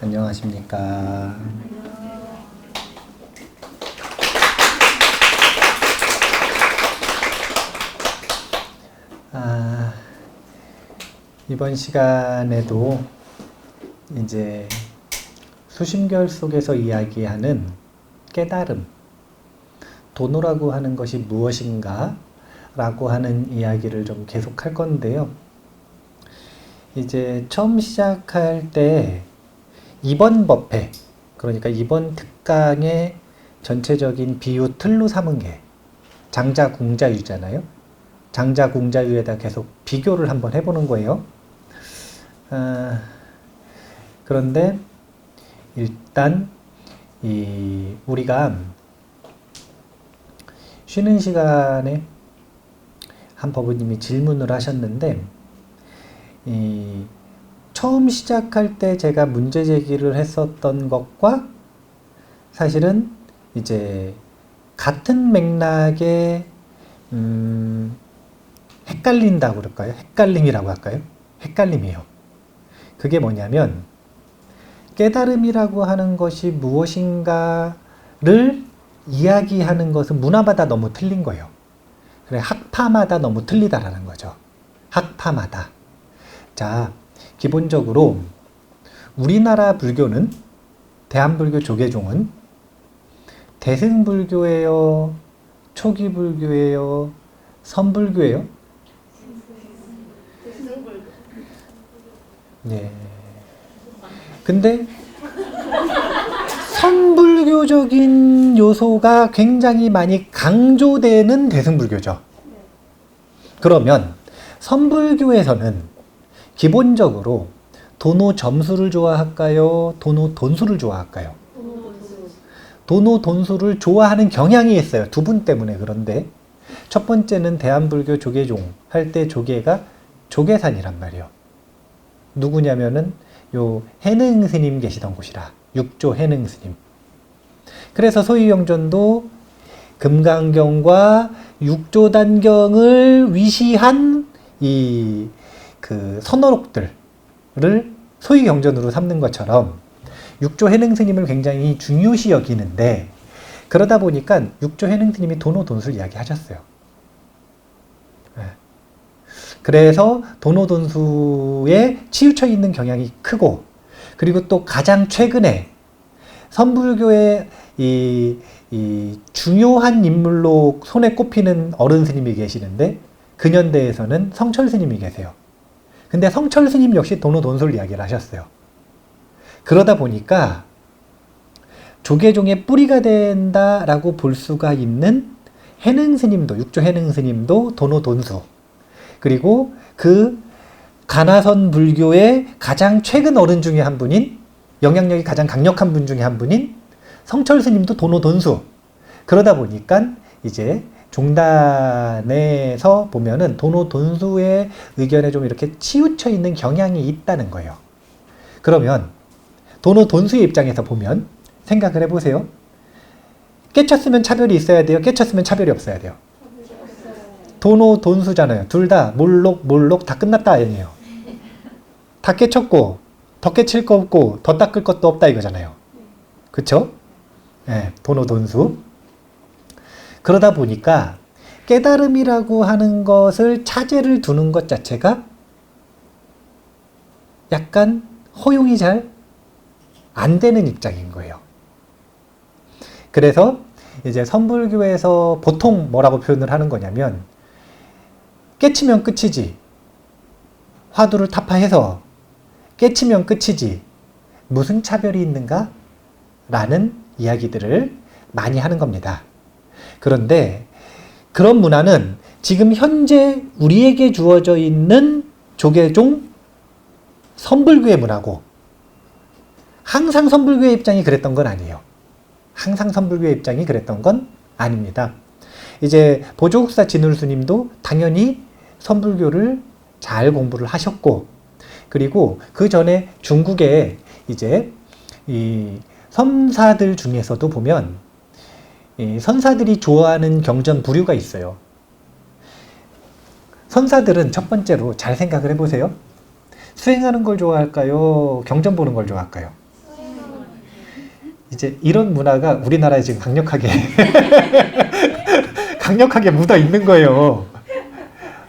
안녕하십니까. 이번 시간에도 이제 수심결 속에서 이야기하는 깨달음, 도노라고 하는 것이 무엇인가 라고 하는 이야기를 좀 계속 할 건데요. 이제 처음 시작할 때 이번 법회, 그러니까 이번 특강의 전체적인 비유 틀로 삼은 게 장자궁자유잖아요. 장자궁자유에다 계속 비교를 한번 해보는 거예요. 그런데 일단 우리가 쉬는 시간에 한 법우님이 질문을 하셨는데, 처음 시작할 때 제가 문제 제기를 했었던 것과 사실은 이제 같은 맥락에 헷갈린다고 그럴까요? 헷갈림이라고 할까요? 헷갈림이에요. 그게 뭐냐면 깨달음이라고 하는 것이 무엇인가를 이야기하는 것은 문화마다 너무 틀린 거예요. 그래, 학파마다 너무 틀리다라는 거죠. 학파마다. 자, 기본적으로 우리나라 불교는, 대한불교 조계종은 대승불교예요? 초기불교예요? 선불교예요? 네. 근데 선불교적인 요소가 굉장히 많이 강조되는 대승불교죠. 그러면 선불교에서는 기본적으로 도노 점수를 좋아할까요? 도노 돈수를 좋아할까요? 도노 돈수를 좋아하는 경향이 있어요. 두 분 때문에. 그런데 첫 번째는 대한불교 조계종 할 때 조계가 조계산이란 말이에요. 누구냐면은 요 해능 스님 계시던 곳이라, 육조 해능 스님. 그래서 소위영전도 금강경과 육조단경을 위시한 그 선어록들을 소위경전으로 삼는 것처럼 육조 해능 스님을 굉장히 중요시 여기는데, 그러다 보니까 육조 해능 스님이 도노 돈수를 이야기하셨어요. 그래서 도노 돈수에 치우쳐 있는 경향이 크고, 그리고 또 가장 최근에 선불교의 이 중요한 인물로 손에 꼽히는 어른 스님이 계시는데, 근현대에서는 성철 스님이 계세요. 근데 성철 스님 역시 도노 돈수를 이야기를 하셨어요. 그러다 보니까 조계종의 뿌리가 된다라고 볼 수가 있는 해능 스님도, 육조 해능 스님도 도노 돈수, 그리고 그 가나선 불교의 가장 최근 어른 중에 한 분인, 영향력이 가장 강력한 분 중에 한 분인 성철 스님도 도노 돈수. 그러다 보니까 이제 종단에서 보면은 도노 돈수의 의견에 좀 이렇게 치우쳐 있는 경향이 있다는 거예요. 그러면 도노 돈수의 입장에서 보면 생각을 해보세요. 깨쳤으면 차별이 있어야 돼요? 깨쳤으면 차별이 없어야 돼요? 도노 돈수잖아요. 둘 다 몰록 다 끝났다 아니에요. 다 깨쳤고 더 깨칠 거 없고 더 닦을 것도 없다 이거잖아요. 그쵸? 네, 도노 돈수. 그러다 보니까 깨달음이라고 하는 것을 차제를 두는 것 자체가 약간 허용이 잘 안 되는 입장인 거예요. 그래서 이제 선불교에서 보통 뭐라고 표현을 하는 거냐면, 깨치면 끝이지, 화두를 타파해서 깨치면 끝이지 무슨 차별이 있는가? 라는 이야기들을 많이 하는 겁니다. 그런데 그런 문화는 지금 현재 우리에게 주어져 있는 조계종 선불교의 문화고, 항상 선불교의 입장이 그랬던 건 아니에요. 항상 선불교의 입장이 그랬던 건 아닙니다. 이제 보조국사 진울스님도 당연히 선불교를 잘 공부를 하셨고, 그리고 그 전에 중국에 이제 이 선사들 중에서도 보면 이 선사들이 좋아하는 경전 부류가 있어요. 선사들은 첫 번째로 잘 생각을 해보세요. 수행하는 걸 좋아할까요? 경전 보는 걸 좋아할까요? 이제 이런 문화가 우리나라에 지금 강력하게 강력하게 묻어 있는 거예요.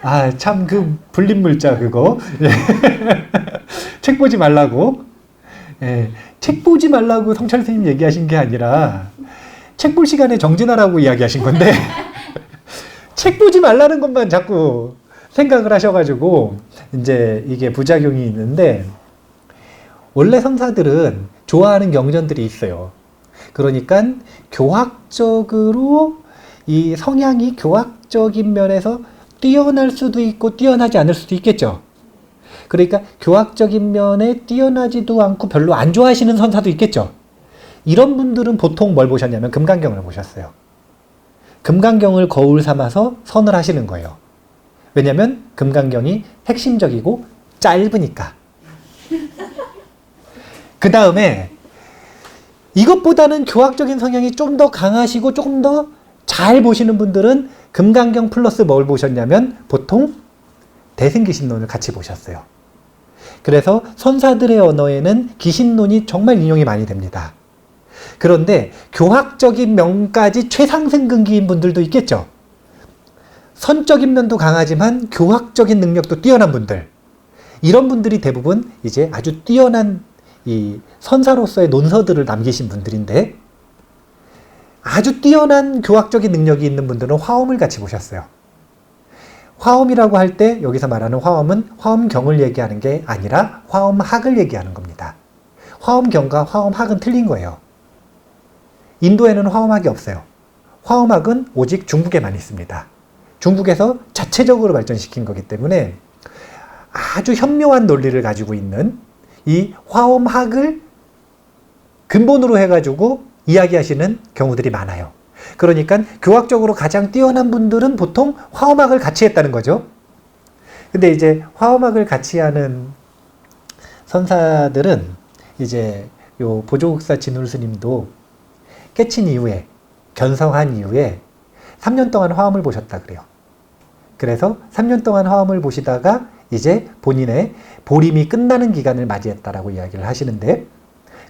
아, 참 그 불린물자 그거. 책 보지 말라고. 예, 책 보지 말라고 성철 선생님 얘기하신 게 아니라 책 볼 시간에 정진하라고 이야기하신 건데 책 보지 말라는 것만 자꾸 생각을 하셔가지고 이제 이게 부작용이 있는데, 원래 선사들은 좋아하는 경전들이 있어요. 그러니까 교학적으로 이 성향이 교학적인 면에서 뛰어날 수도 있고 뛰어나지 않을 수도 있겠죠. 그러니까 교학적인 면에 뛰어나지도 않고 별로 안 좋아하시는 선사도 있겠죠. 이런 분들은 보통 뭘 보셨냐면 금강경을 보셨어요. 금강경을 거울 삼아서 선을 하시는 거예요. 왜냐면 금강경이 핵심적이고 짧으니까. 그 다음에 이것보다는 교학적인 성향이 좀 더 강하시고 조금 더 잘 보시는 분들은 금강경 플러스 뭘 보셨냐면 보통 대승귀신론을 같이 보셨어요. 그래서 선사들의 언어에는 귀신론이 정말 인용이 많이 됩니다. 그런데 교학적인 면까지 최상승근기인 분들도 있겠죠. 선적인 면도 강하지만 교학적인 능력도 뛰어난 분들, 이런 분들이 대부분 이제 아주 뛰어난 이 선사로서의 논서들을 남기신 분들인데, 아주 뛰어난 교학적인 능력이 있는 분들은 화엄을 같이 보셨어요. 화엄이라고 할 때 여기서 말하는 화엄은 화엄경을 얘기하는 게 아니라 화엄학을 얘기하는 겁니다. 화엄경과 화엄학은 틀린 거예요. 인도에는 화엄학이 없어요. 화엄학은 오직 중국에만 있습니다. 중국에서 자체적으로 발전시킨 거기 때문에 아주 현묘한 논리를 가지고 있는 이 화엄학을 근본으로 해가지고 이야기하시는 경우들이 많아요. 그러니까 교학적으로 가장 뛰어난 분들은 보통 화엄학을 같이 했다는 거죠. 근데 이제 화엄학을 같이 하는 선사들은 이제 요 보조국사 진울 스님도 깨친 이후에, 견성한 이후에 3년 동안 화엄을 보셨다 그래요. 그래서 3년 동안 화엄을 보시다가 이제 본인의 보림이 끝나는 기간을 맞이했다라고 이야기를 하시는데,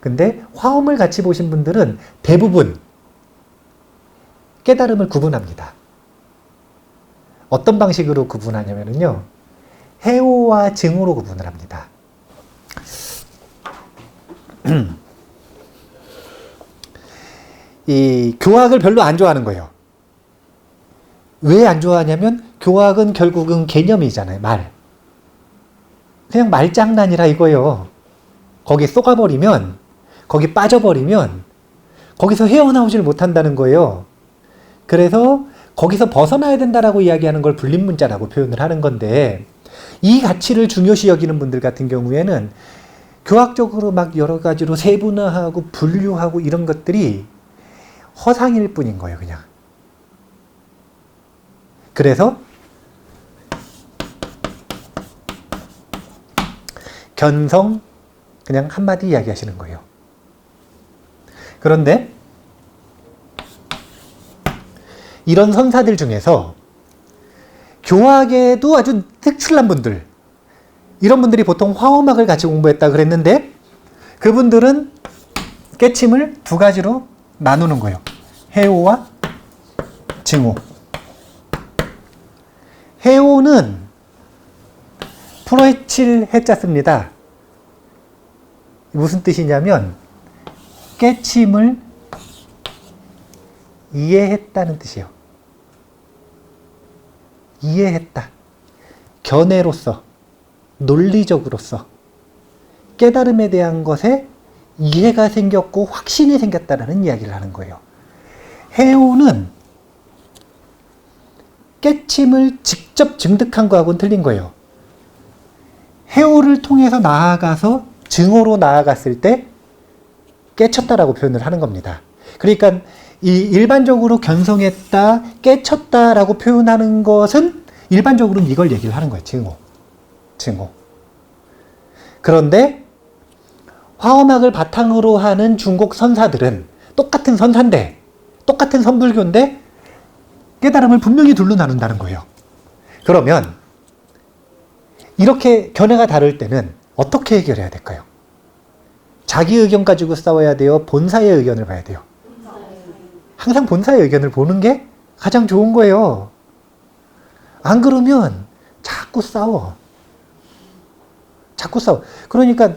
근데 화엄을 같이 보신 분들은 대부분 깨달음을 구분합니다. 어떤 방식으로 구분하냐면요, 해오와 증오로 구분을 합니다. 이 교학을 별로 안 좋아하는 거예요. 왜 안 좋아하냐면 교학은 결국은 개념이잖아요. 말. 그냥 말장난이라 이거예요. 거기 쏘가버리면, 거기 빠져버리면 거기서 헤어나오질 못한다는 거예요. 그래서 거기서 벗어나야 된다라고 이야기하는 걸 불린문자라고 표현을 하는 건데, 이 가치를 중요시 여기는 분들 같은 경우에는 교학적으로 막 여러 가지로 세분화하고 분류하고 이런 것들이 허상일 뿐인 거예요, 그냥. 그래서 견성, 그냥 한마디 이야기하시는 거예요. 그런데 이런 선사들 중에서 교학에도 아주 특출난 분들, 이런 분들이 보통 화엄학을 같이 공부했다 그랬는데, 그분들은 깨침을 두 가지로 나누는 거예요. 해오와 증오. 해오는 풀어헤칠 해자 씁니다. 무슨 뜻이냐면 깨침을 이해했다는 뜻이에요. 이해했다. 견해로서, 논리적으로서 깨달음에 대한 것에 이해가 생겼고 확신이 생겼다라는 이야기를 하는 거예요. 해오는 깨침을 직접 증득한 거하고는 틀린 거예요. 해오를 통해서 나아가서 증오로 나아갔을 때 깨쳤다라고 표현을 하는 겁니다. 그러니까 이 일반적으로 견성했다, 깨쳤다라고 표현하는 것은 일반적으로는 이걸 얘기를 하는 거예요. 증오. 그런데 화엄학을 바탕으로 하는 중국 선사들은 똑같은 선사인데, 똑같은 선불교인데 깨달음을 분명히 둘로 나눈다는 거예요. 그러면 이렇게 견해가 다를 때는 어떻게 해결해야 될까요? 자기 의견 가지고 싸워야 돼요? 본사의 의견을 봐야 돼요? 항상 본사의 의견을 보는 게 가장 좋은 거예요. 안 그러면 자꾸 싸워. 자꾸 싸워. 그러니까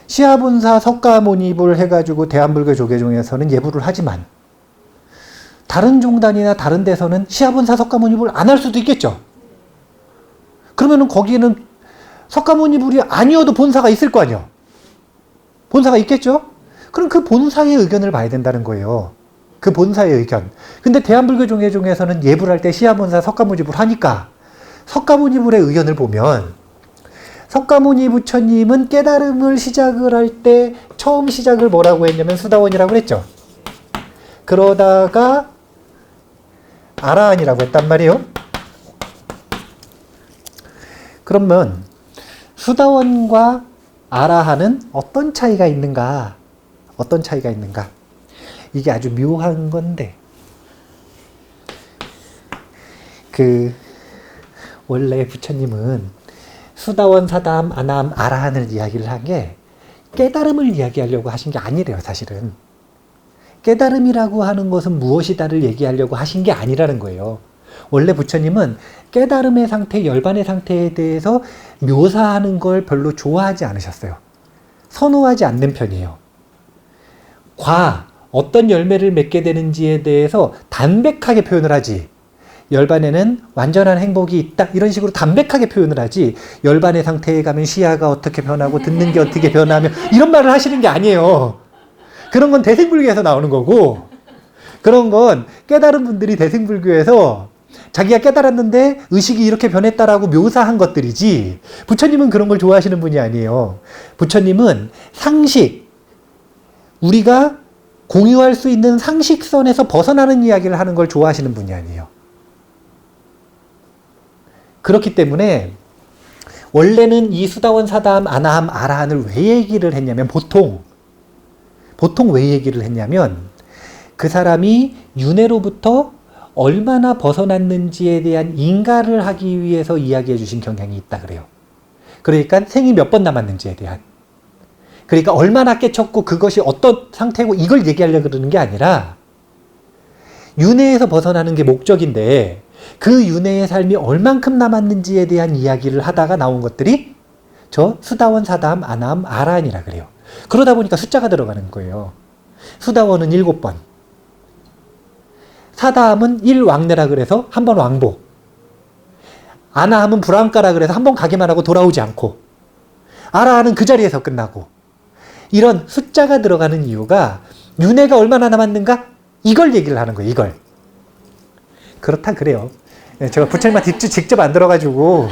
시아본사 석가모니불 해가지고 대한불교 조계종에서는 예불을 하지만 다른 종단이나 다른 데서는 시아본사 석가모니불 안 할 수도 있겠죠. 그러면은 거기에는 석가모니불이 아니어도 본사가 있을 거 아니에요. 본사가 있겠죠? 그럼 그 본사의 의견을 봐야 된다는 거예요. 그 본사의 의견. 근데 대한불교 조계종에서는 예불할 때 시아본사 석가모니불 하니까 석가모니불의 의견을 보면 석가모니 부처님은 깨달음을 시작을 할 때 처음 시작을 뭐라고 했냐면 수다원이라고 그랬죠. 그러다가 아라한이라고 했단 말이에요. 그러면 수다원과 아라한은 어떤 차이가 있는가? 어떤 차이가 있는가? 이게 아주 묘한 건데 원래 부처님은 수다원, 사다함, 아나함, 아라한을 이야기를 한 게 깨달음을 이야기하려고 하신 게 아니래요, 사실은. 깨달음이라고 하는 것은 무엇이다를 얘기하려고 하신 게 아니라는 거예요. 원래 부처님은 깨달음의 상태, 열반의 상태에 대해서 묘사하는 걸 별로 좋아하지 않으셨어요. 선호하지 않는 편이에요. 어떤 열매를 맺게 되는지에 대해서 담백하게 표현을 하지. 열반에는 완전한 행복이 있다. 이런 식으로 담백하게 표현을 하지. 열반의 상태에 가면 시야가 어떻게 변하고 듣는 게 어떻게 변하며 이런 말을 하시는 게 아니에요. 그런 건 대승불교에서 나오는 거고 그런 건 깨달은 분들이 대승불교에서 자기가 깨달았는데 의식이 이렇게 변했다라고 묘사한 것들이지 부처님은 그런 걸 좋아하시는 분이 아니에요. 부처님은 상식, 우리가 공유할 수 있는 상식선에서 벗어나는 이야기를 하는 걸 좋아하시는 분이 아니에요. 그렇기 때문에 원래는 이 수다원, 사다함, 아나함, 아라한을 왜 얘기를 했냐면 보통 왜 얘기를 했냐면 그 사람이 윤회로부터 얼마나 벗어났는지에 대한 인가를 하기 위해서 이야기해 주신 경향이 있다 그래요. 그러니까 생이 몇 번 남았는지에 대한. 그러니까 얼마나 깨쳤고 그것이 어떤 상태고 이걸 얘기하려고 그러는 게 아니라 윤회에서 벗어나는 게 목적인데 그 윤회의 삶이 얼만큼 남았는지에 대한 이야기를 하다가 나온 것들이 저 수다원, 사다함, 아나함, 아라한이라 그래요. 그러다 보니까 숫자가 들어가는 거예요. 수다원은 7번. 사다함은 1왕래라 그래서 한 번 왕복. 아나함은 불왕가라 그래서 한 번 가기만 하고 돌아오지 않고. 아라한은 그 자리에서 끝나고. 이런 숫자가 들어가는 이유가 윤회가 얼마나 남았는가? 이걸 얘기를 하는 거예요. 이걸. 그렇다 그래요. 제가 부처님한테 직접 안 들어가지고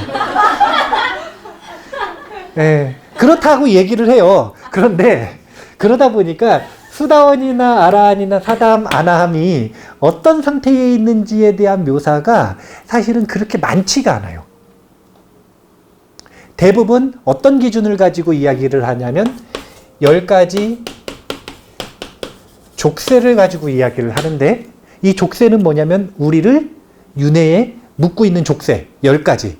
그렇다고 얘기를 해요. 그런데 그러다 보니까 수다원이나 아라한이나 사다함, 아나함이 어떤 상태에 있는지에 대한 묘사가 사실은 그렇게 많지가 않아요. 대부분 어떤 기준을 가지고 이야기를 하냐면 10가지 족쇄를 가지고 이야기를 하는데 이 족쇄는 뭐냐면 우리를 윤회에 묶고 있는 족쇄 10가지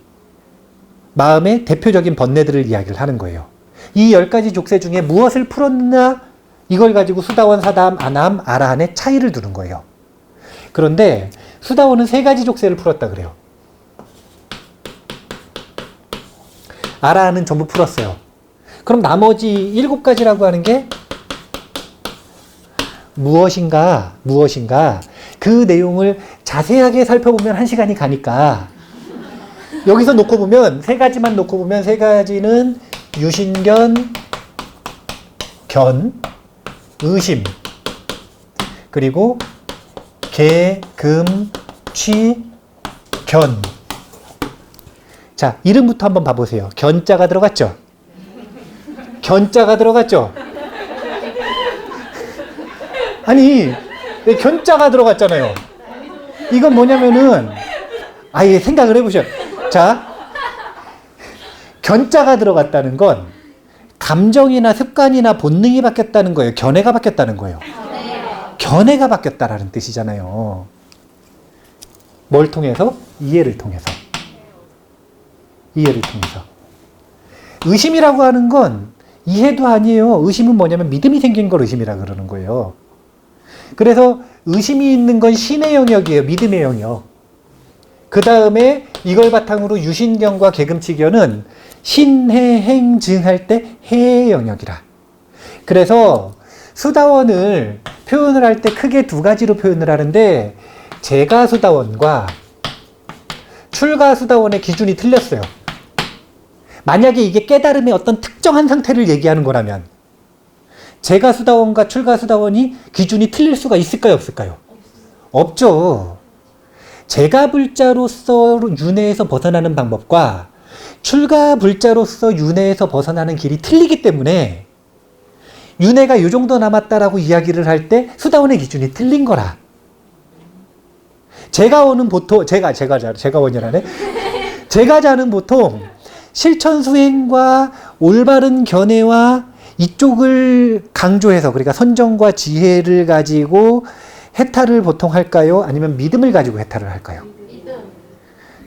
마음의 대표적인 번뇌들을 이야기를 하는 거예요. 이 10가지 족쇄 중에 무엇을 풀었나 이걸 가지고 수다원, 사다함, 아나함, 아라한의 차이를 두는 거예요. 그런데 수다원은 3가지 족쇄를 풀었다 그래요. 아라한은 전부 풀었어요. 그럼 나머지 7가지라고 하는 게 무엇인가 그 내용을 자세하게 살펴보면 1시간이 가니까 여기서 놓고 보면 3가지만 놓고 보면 3가지는 유신견, 견, 의심 그리고 개, 금, 취, 견. 자, 이름부터 한번 봐보세요. 견자가 들어갔죠? 견자가 들어갔죠? 아니, 견자가 들어갔잖아요. 이건 뭐냐면은 아예 생각을 해보셔. 자, 견자가 들어갔다는 건 감정이나 습관이나 본능이 바뀌었다는 거예요. 견해가 바뀌었다는 거예요. 견해가 바뀌었다라는 뜻이잖아요. 뭘 통해서? 이해를 통해서. 이해를 통해서. 의심이라고 하는 건 이해도 아니에요. 의심은 뭐냐면 믿음이 생긴 걸 의심이라 그러는 거예요. 그래서 의심이 있는 건 신의 영역이에요. 믿음의 영역. 그 다음에 이걸 바탕으로 유신경과 개금치견은 신해행증할 때 해의 영역이라. 그래서 수다원을 표현을 할 때 크게 두 가지로 표현을 하는데 제가수다원과 출가수다원의 기준이 틀렸어요. 만약에 이게 깨달음의 어떤 특정한 상태를 얘기하는 거라면 제가수다원과 출가수다원이 기준이 틀릴 수가 있을까요? 없을까요? 없죠. 제가불자로서 윤회에서 벗어나는 방법과 출가불자로서 윤회에서 벗어나는 길이 틀리기 때문에 윤회가 이 정도 남았다라고 이야기를 할 때 수다원의 기준이 틀린 거라. 제가원은 보통 제가원이라네. 제가자는 보통 실천수행과 올바른 견해와 이쪽을 강조해서, 그러니까 선정과 지혜를 가지고 해탈을 보통 할까요? 아니면 믿음을 가지고 해탈을 할까요? 믿음.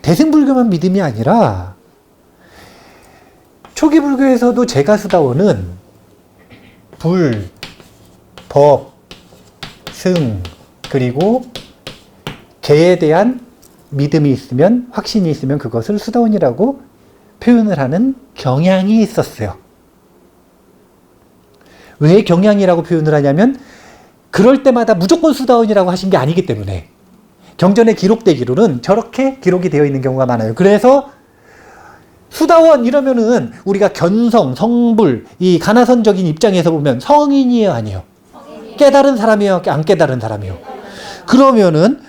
대승불교만 믿음이 아니라 초기 불교에서도 제가수다원은 불, 법, 승, 그리고 개에 대한 믿음이 있으면, 확신이 있으면 그것을 수다원이라고 표현을 하는 경향이 있었어요. 왜 경향이라고 표현을 하냐면 그럴 때마다 무조건 수다원이라고 하신 게 아니기 때문에 경전에 기록되기로는 저렇게 기록이 되어 있는 경우가 많아요. 그래서 수다원 이러면은 우리가 견성, 성불, 이 가나선적인 입장에서 보면 성인이에요, 아니에요? 깨달은 사람이에요, 안 깨달은 사람이에요? 그러면은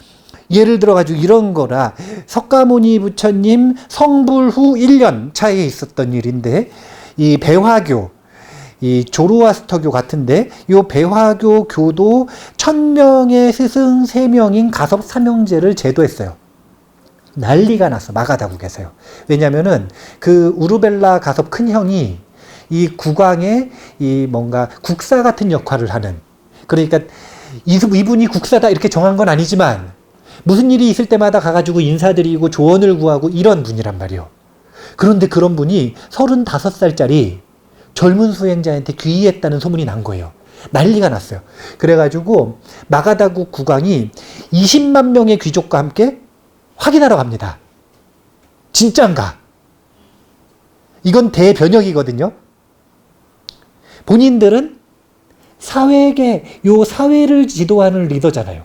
예를 들어가지고 이런 거라, 석가모니 부처님 성불 후 1년 차에 있었던 일인데, 이 배화교, 이 조로아스터교 같은데, 요 배화교 교도 1000명의 스승 3명인 가섭 삼형제를 제도했어요. 난리가 났어. 마가다국에서요. 왜냐면은 그 우르벨라 가섭 큰형이 이 국왕의 이 뭔가 국사 같은 역할을 하는, 그러니까 이분이 국사다 이렇게 정한 건 아니지만 무슨 일이 있을 때마다 가가지고 인사드리고 조언을 구하고 이런 분이란 말이에요. 그런데 그런 분이 35살짜리 젊은 수행자한테 귀의했다는 소문이 난 거예요. 난리가 났어요. 그래가지고 마가다국 국왕이 20만 명의 귀족과 함께 확인하러 갑니다. 진짠가? 이건 대변혁이거든요. 본인들은 사회계, 요 사회를 지도하는 리더잖아요.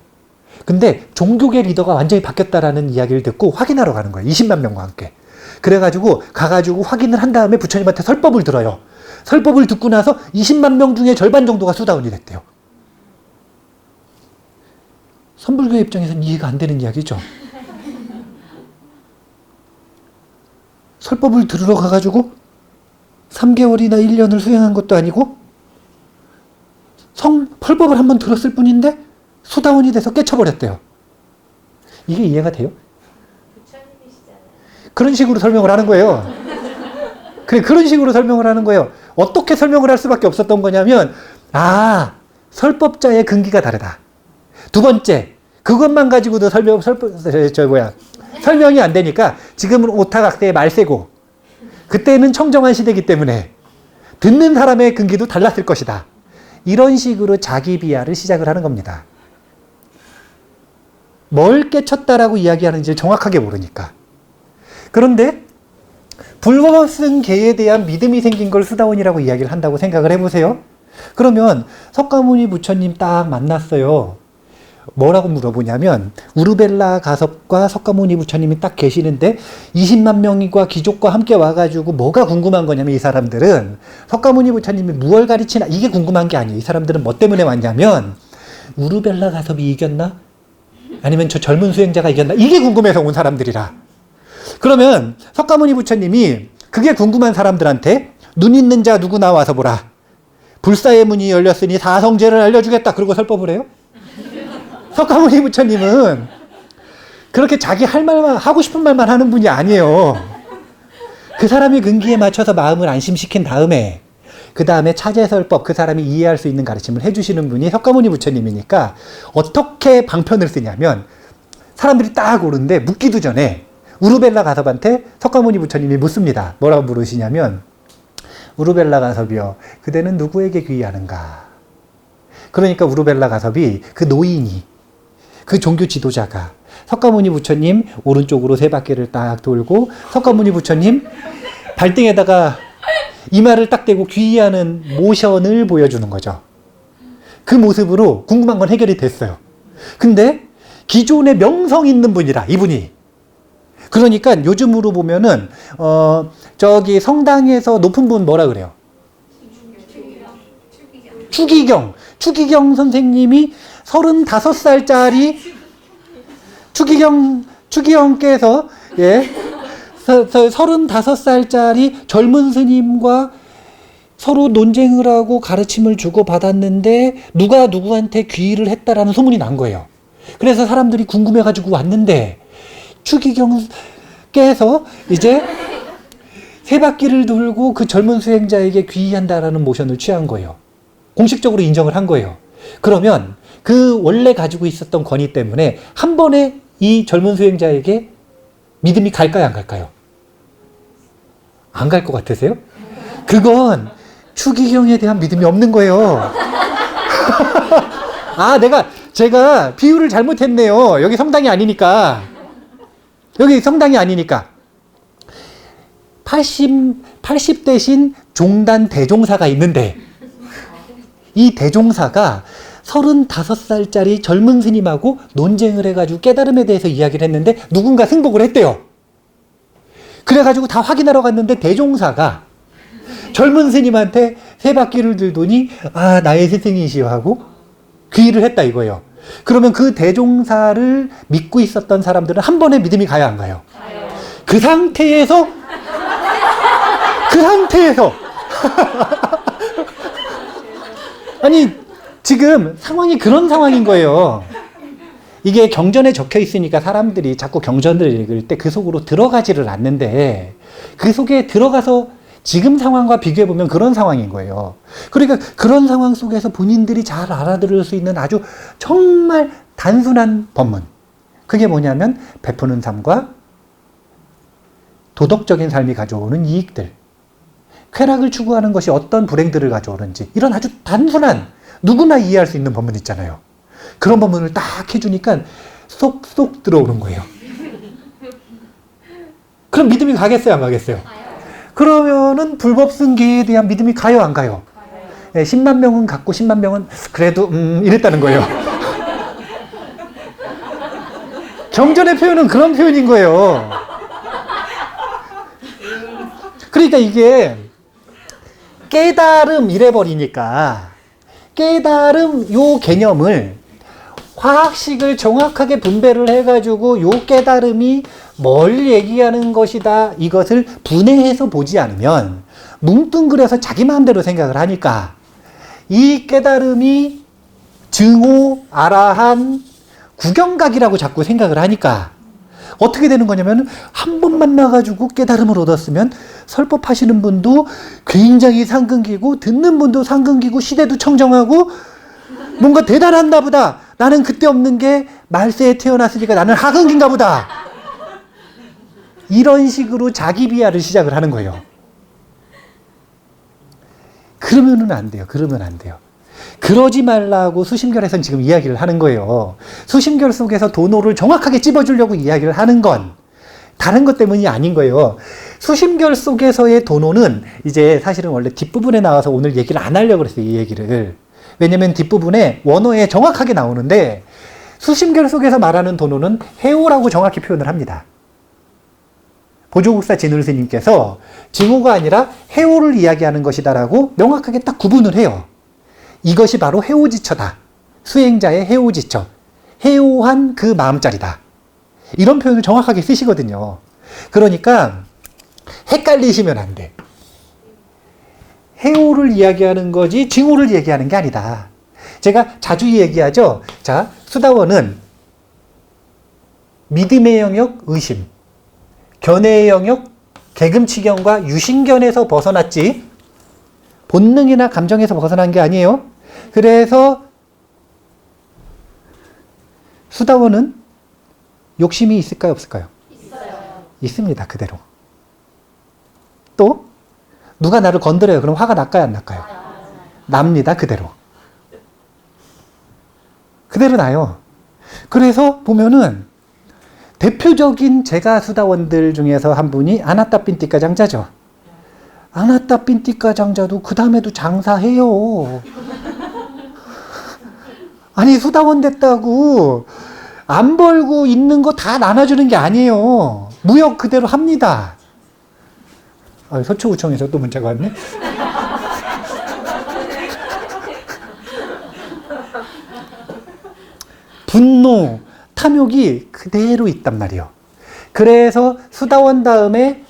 근데 종교계 리더가 완전히 바뀌었다라는 이야기를 듣고 확인하러 가는 거예요. 20만 명과 함께. 그래가지고 가가지고 확인을 한 다음에 부처님한테 설법을 들어요. 설법을 듣고 나서 20만 명 중에 절반 정도가 수다원이 됐대요. 선불교 입장에서는 이해가 안 되는 이야기죠. 설법을 들으러 가가지고 3개월이나 1년을 수행한 것도 아니고 설법을 한번 들었을 뿐인데 수다원이 돼서 깨쳐버렸대요. 이게 이해가 돼요? 그런 식으로 설명을 하는 거예요. 그런 식으로 설명을 하는 거예요. 어떻게 설명을 할 수밖에 없었던 거냐면, 설법자의 근기가 다르다. 두 번째, 그것만 가지고도 설명이 안 되니까 지금은 오타각대의 말세고 그때는 청정한 시대이기 때문에 듣는 사람의 근기도 달랐을 것이다. 이런 식으로 자기 비하를 시작을 하는 겁니다. 뭘 깨쳤다라고 이야기하는지 정확하게 모르니까. 그런데 불법승 개에 대한 믿음이 생긴 걸 수다원이라고 이야기를 한다고 생각을 해보세요. 그러면 석가모니 부처님 딱 만났어요. 뭐라고 물어보냐면 우르벨라 가섭과 석가모니 부처님이 딱 계시는데 20만 명과 귀족과 함께 와가지고 뭐가 궁금한 거냐면, 이 사람들은 석가모니 부처님이 무엇을 가르치나 이게 궁금한 게 아니에요. 이 사람들은 뭐 때문에 왔냐면 우르벨라 가섭이 이겼나? 아니면 저 젊은 수행자가 이겼나? 이게 궁금해서 온 사람들이라. 그러면 석가모니 부처님이 그게 궁금한 사람들한테 눈 있는 자 누구 나와서 보라. 불사의 문이 열렸으니 사성제를 알려주겠다. 그러고 설법을 해요? 석가모니 부처님은 그렇게 자기 할 말만, 하고 싶은 말만 하는 분이 아니에요. 그 사람의 근기에 맞춰서 마음을 안심시킨 다음에 그 다음에 차제설법, 그 사람이 이해할 수 있는 가르침을 해주시는 분이 석가모니 부처님이니까 어떻게 방편을 쓰냐면, 사람들이 딱 오는데 묻기도 전에 우르벨라 가섭한테 석가모니 부처님이 묻습니다. 뭐라고 물으시냐면, 우르벨라 가섭이여 그대는 누구에게 귀의하는가. 그러니까 우르벨라 가섭이 그 노인이 그 종교 지도자가 석가모니 부처님 오른쪽으로 세 바퀴를 딱 돌고 석가모니 부처님 발등에다가 이마를 딱 대고 귀의하는 모션을 보여주는 거죠. 그 모습으로 궁금한 건 해결이 됐어요. 근데 기존에 명성 있는 분이라 이분이. 그러니까 요즘으로 보면은 저기 성당에서 높은 분 뭐라 그래요? 추기경 선생님이 35살짜리 추기경께서 35살짜리 젊은 스님과 서로 논쟁을 하고 가르침을 주고 받았는데 누가 누구한테 귀의를 했다라는 소문이 난 거예요. 그래서 사람들이 궁금해가지고 왔는데 추기경께서 이제 세 바퀴를 돌고 그 젊은 수행자에게 귀의한다라는 모션을 취한 거예요. 공식적으로 인정을 한 거예요. 그러면 그 원래 가지고 있었던 권위 때문에 한 번에 이 젊은 수행자에게 믿음이 갈까요, 안 갈까요? 안 갈 것 같으세요? 그건 추기경에 대한 믿음이 없는 거예요. 제가 비유를 잘못했네요. 여기 성당이 아니니까. 80 대신 종단 대종사가 있는데 이 대종사가 35살짜리 젊은 스님하고 논쟁을 해가지고 깨달음에 대해서 이야기를 했는데 누군가 승복을 했대요. 그래가지고 다 확인하러 갔는데 대종사가 젊은 스님한테 세 바퀴를 들더니 나의 스승이시여 하고 귀의를 했다 이거예요. 그러면 그 대종사를 믿고 있었던 사람들은 한 번에 믿음이 가야 안 가요? 그 상태에서 아니 지금 상황이 그런 상황인 거예요. 이게 경전에 적혀 있으니까 사람들이 자꾸 경전을 읽을 때 그 속으로 들어가지를 않는데 그 속에 들어가서 지금 상황과 비교해보면 그런 상황인 거예요. 그러니까 그런 상황 속에서 본인들이 잘 알아들을 수 있는 아주 정말 단순한 법문. 그게 뭐냐면 베푸는 삶과 도덕적인 삶이 가져오는 이익들. 쾌락을 추구하는 것이 어떤 불행들을 가져오는지 이런 아주 단순한 누구나 이해할 수 있는 법문 있잖아요. 그런 법문을 딱 해주니까 쏙쏙 들어오는 거예요. 그럼 믿음이 가겠어요, 안 가겠어요? 그러면은 불법승계에 대한 믿음이 가요, 안 가요? 네, 10만 명은 갖고 10만 명은 그래도 이랬다는 거예요. 경전의 표현은 그런 표현인 거예요. 그러니까 이게 깨달음 이래버리니까 깨달음 요 개념을 화학식을 정확하게 분배를 해가지고 요 깨달음이 뭘 얘기하는 것이다 이것을 분해해서 보지 않으면 뭉뚱그려서 자기 마음대로 생각을 하니까 이 깨달음이 증오, 아라한, 구경각이라고 자꾸 생각을 하니까 어떻게 되는 거냐면 한 번 만나가지고 깨달음을 얻었으면 설법하시는 분도 굉장히 상근기고 듣는 분도 상근기고 시대도 청정하고 뭔가 대단한가 보다. 나는 그때 없는 게 말세에 태어났으니까 나는 하근기인가 보다. 이런 식으로 자기 비하를 시작을 하는 거예요. 그러면은 안 돼요. 그러면 안 돼요. 그러지 말라고 수심결에서는 지금 이야기를 하는 거예요. 수심결 속에서 도노를 정확하게 찝어주려고 이야기를 하는 건 다른 것 때문이 아닌 거예요. 수심결 속에서의 도노는 이제 사실은 원래 뒷부분에 나와서 오늘 얘기를 안 하려고 그랬어요. 이 얘기를. 왜냐면 뒷부분에 원어에 정확하게 나오는데 수심결 속에서 말하는 도노는 해오라고 정확히 표현을 합니다. 보조국사 진울 스님께서 증오가 아니라 해오를 이야기하는 것이다라고 명확하게 딱 구분을 해요. 이것이 바로 해오지처다. 수행자의 해오지처. 해오한 그 마음자리다. 이런 표현을 정확하게 쓰시거든요. 그러니까 헷갈리시면 안 돼. 해오를 이야기하는 거지 증오를 얘기하는 게 아니다. 제가 자주 얘기하죠. 자, 수다원은 믿음의 영역 의심, 견해의 영역 개금치견과 유신견에서 벗어났지 본능이나 감정에서 벗어난 게 아니에요. 그래서 수다원은 욕심이 있을까요, 없을까요? 있어요. 있습니다, 그대로. 또 누가 나를 건드려요. 그럼 화가 날까요? 안 날까요? 납니다. 그대로. 그대로 나요. 그래서 보면은 대표적인 제가 수다원들 중에서 한 분이 아나따 핀티카 장자죠. 아나따 핀티카 장자도 그 다음에도 장사해요. 아니 수다원 됐다고 안 벌고 있는 거 다 나눠주는 게 아니에요. 무역 그대로 합니다. 서초구청에서 또 문자가 왔네. 분노, 탐욕이 그대로 있단 말이에요. 그래서 수다원 다음에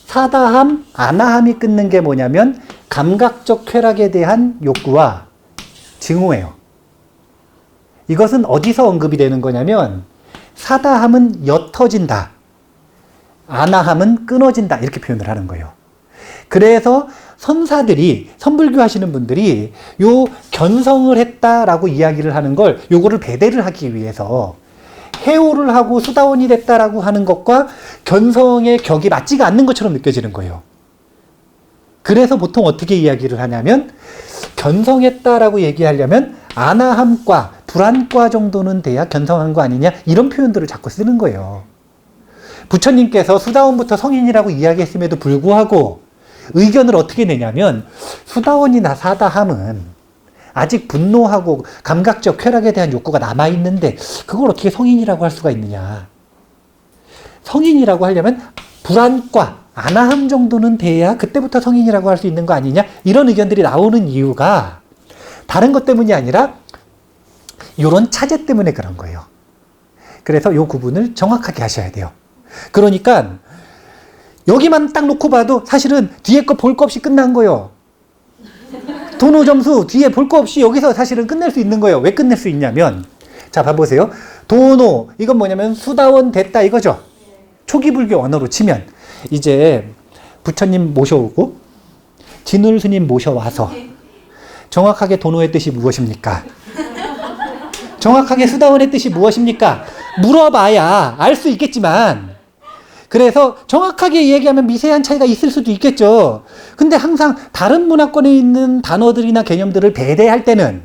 사다함, 아나함이 끊는 게 뭐냐면 감각적 쾌락에 대한 욕구와 증오예요. 이것은 어디서 언급이 되는 거냐면 사다함은 옅어진다. 아나함은 끊어진다. 이렇게 표현을 하는 거예요. 그래서 선사들이, 선불교 하시는 분들이 요 견성을 했다라고 이야기를 하는 걸 요거를 배대를 하기 위해서 해오를 하고 수다원이 됐다라고 하는 것과 견성의 격이 맞지가 않는 것처럼 느껴지는 거예요. 그래서 보통 어떻게 이야기를 하냐면 견성했다라고 얘기하려면 아나함과 불안과 정도는 돼야 견성한 거 아니냐 이런 표현들을 자꾸 쓰는 거예요. 부처님께서 수다원부터 성인이라고 이야기했음에도 불구하고 의견을 어떻게 내냐면 수다원이나 사다함은 아직 분노하고 감각적 쾌락에 대한 욕구가 남아있는데 그걸 어떻게 성인이라고 할 수가 있느냐. 성인이라고 하려면 불안과 아나함 정도는 돼야 그때부터 성인이라고 할 수 있는 거 아니냐 이런 의견들이 나오는 이유가 다른 것 때문이 아니라 이런 차제 때문에 그런 거예요. 그래서 이 구분을 정확하게 하셔야 돼요. 그러니까 여기만 딱 놓고 봐도 사실은 뒤에 거 볼 거 없이 끝난 거예요. 도노 점수 뒤에 볼 거 없이 여기서 사실은 끝낼 수 있는 거예요. 왜 끝낼 수 있냐면 자 봐보세요. 도노 이건 뭐냐면 수다원 됐다 이거죠. 초기 불교 언어로 치면 이제 부처님 모셔오고 진울 스님 모셔와서 정확하게 도노의 뜻이 무엇입니까? 정확하게 수다원의 뜻이 무엇입니까? 물어봐야 알 수 있겠지만 그래서 정확하게 얘기하면 미세한 차이가 있을 수도 있겠죠. 근데 항상 다른 문화권에 있는 단어들이나 개념들을 배대할 때는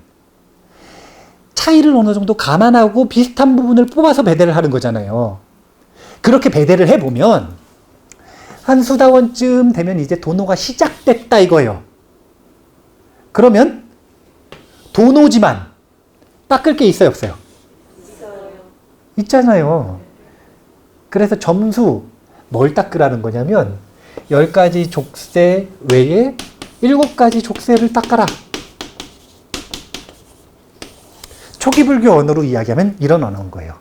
차이를 어느 정도 감안하고 비슷한 부분을 뽑아서 배대를 하는 거잖아요. 그렇게 배대를 해보면 한 수다원쯤 되면 이제 도노가 시작됐다 이거예요. 그러면 도노지만 닦을 게 있어요 없어요? 있잖아요. 그래서 점수 뭘 닦으라는 거냐면 10가지 족쇄 외에 7가지 족쇄를 닦아라. 초기 불교 언어로 이야기하면 이런 언어인 거예요.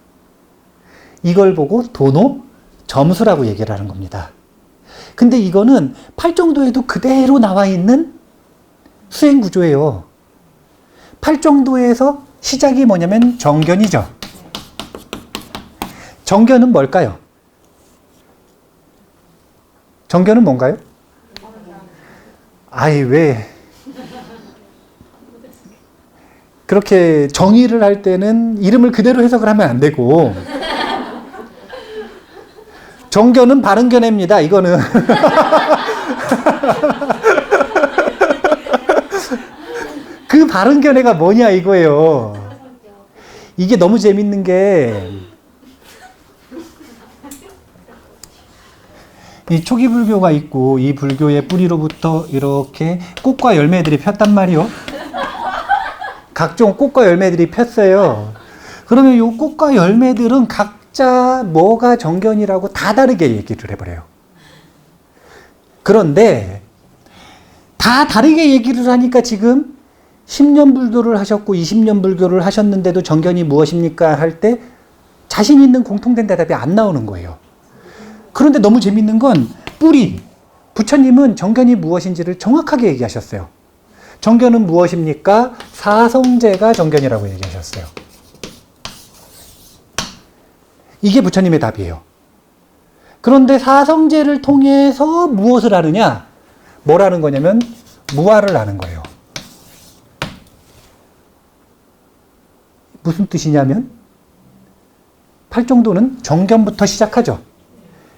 이걸 보고 도노 점수라고 얘기를 하는 겁니다. 근데 이거는 팔정도에도 그대로 나와 있는 수행 구조예요. 팔정도에서 시작이 뭐냐면 정견이죠. 정견은 뭘까요? 정견은 뭔가요? 아이 왜 그렇게 정의를 할 때는 이름을 그대로 해석을 하면 안 되고 정견은 바른 견해입니다. 이거는 그 바른 견해가 뭐냐 이거예요. 이게 너무 재밌는 게 이 초기 불교가 있고 이 불교의 뿌리로부터 이렇게 꽃과 열매들이 폈단 말이요. 각종 꽃과 열매들이 폈어요. 그러면 이 꽃과 열매들은 각자 뭐가 정견이라고 다 다르게 얘기를 해버려요. 그런데 다 다르게 얘기를 하니까 지금 10년 불교를 하셨고 20년 불교를 하셨는데도 정견이 무엇입니까? 할 때 자신 있는 공통된 대답이 안 나오는 거예요. 그런데 너무 재밌는 건 뿌리, 부처님은 정견이 무엇인지를 정확하게 얘기하셨어요. 정견은 무엇입니까? 사성제가 정견이라고 얘기하셨어요. 이게 부처님의 답이에요. 그런데 사성제를 통해서 무엇을 하느냐? 뭘 하는 거냐면 무아를 하는 거예요. 무슨 뜻이냐면 팔정도는 정견부터 시작하죠.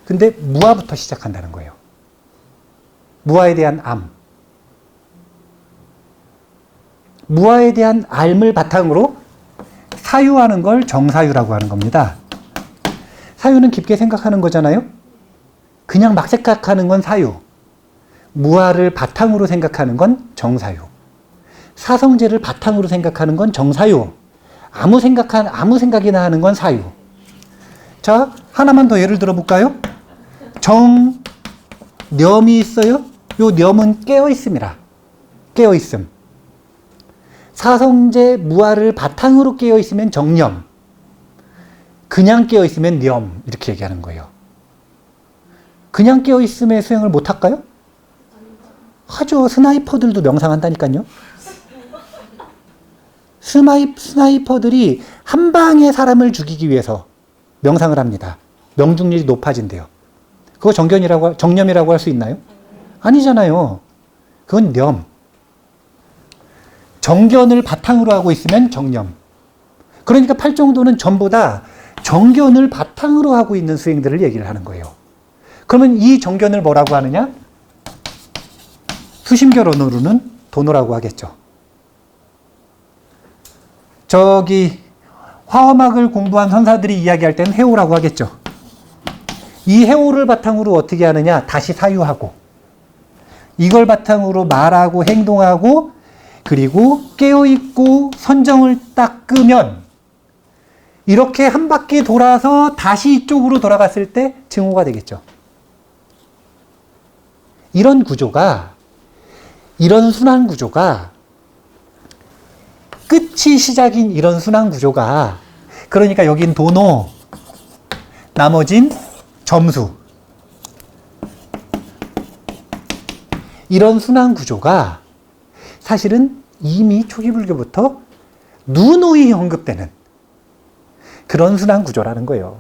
근데 무아부터 시작한다는 거예요. 무아에 대한 암, 무아에 대한 알을 바탕으로 사유하는 걸 정사유라고 하는 겁니다. 사유는 깊게 생각하는 거잖아요. 그냥 막 생각하는 건 사유. 무아를 바탕으로 생각하는 건 정사유. 사성제를 바탕으로 생각하는 건 정사유. 아무 생각이나 하는 건 사유. 자, 하나만 더 예를 들어 볼까요? 념이 있어요. 요 념은 깨어 있음이라. 깨어 있음. 사성제 무아를 바탕으로 깨어 있으면 정념. 그냥 깨어 있으면 념. 이렇게 얘기하는 거예요. 그냥 깨어 있음의 수행을 못 할까요? 하죠. 스나이퍼들도 명상한다니까요. 스나이퍼들이 한 방에 사람을 죽이기 위해서 명상을 합니다. 명중률이 높아진대요. 그거 정념이라고 할 수 있나요? 아니잖아요. 그건 념. 정견을 바탕으로 하고 있으면 정념. 그러니까 팔정도는 전부 다 정견을 바탕으로 하고 있는 수행들을 얘기를 하는 거예요. 그러면 이 정견을 뭐라고 하느냐? 수심결론으로는 도노라고 하겠죠. 저기 화엄학을 공부한 선사들이 이야기할 때는 해오라고 하겠죠. 이 해오를 바탕으로 어떻게 하느냐? 다시 사유하고 이걸 바탕으로 말하고 행동하고 그리고 깨어있고 선정을 닦으면 이렇게 한 바퀴 돌아서 다시 이쪽으로 돌아갔을 때 증오가 되겠죠. 이런 순환 구조가 끝이 시작인 이런 순환 구조가 그러니까 여긴 도노, 나머진 점수. 이런 순환 구조가 사실은 이미 초기불교부터 누누이 언급되는 그런 순환 구조라는 거예요.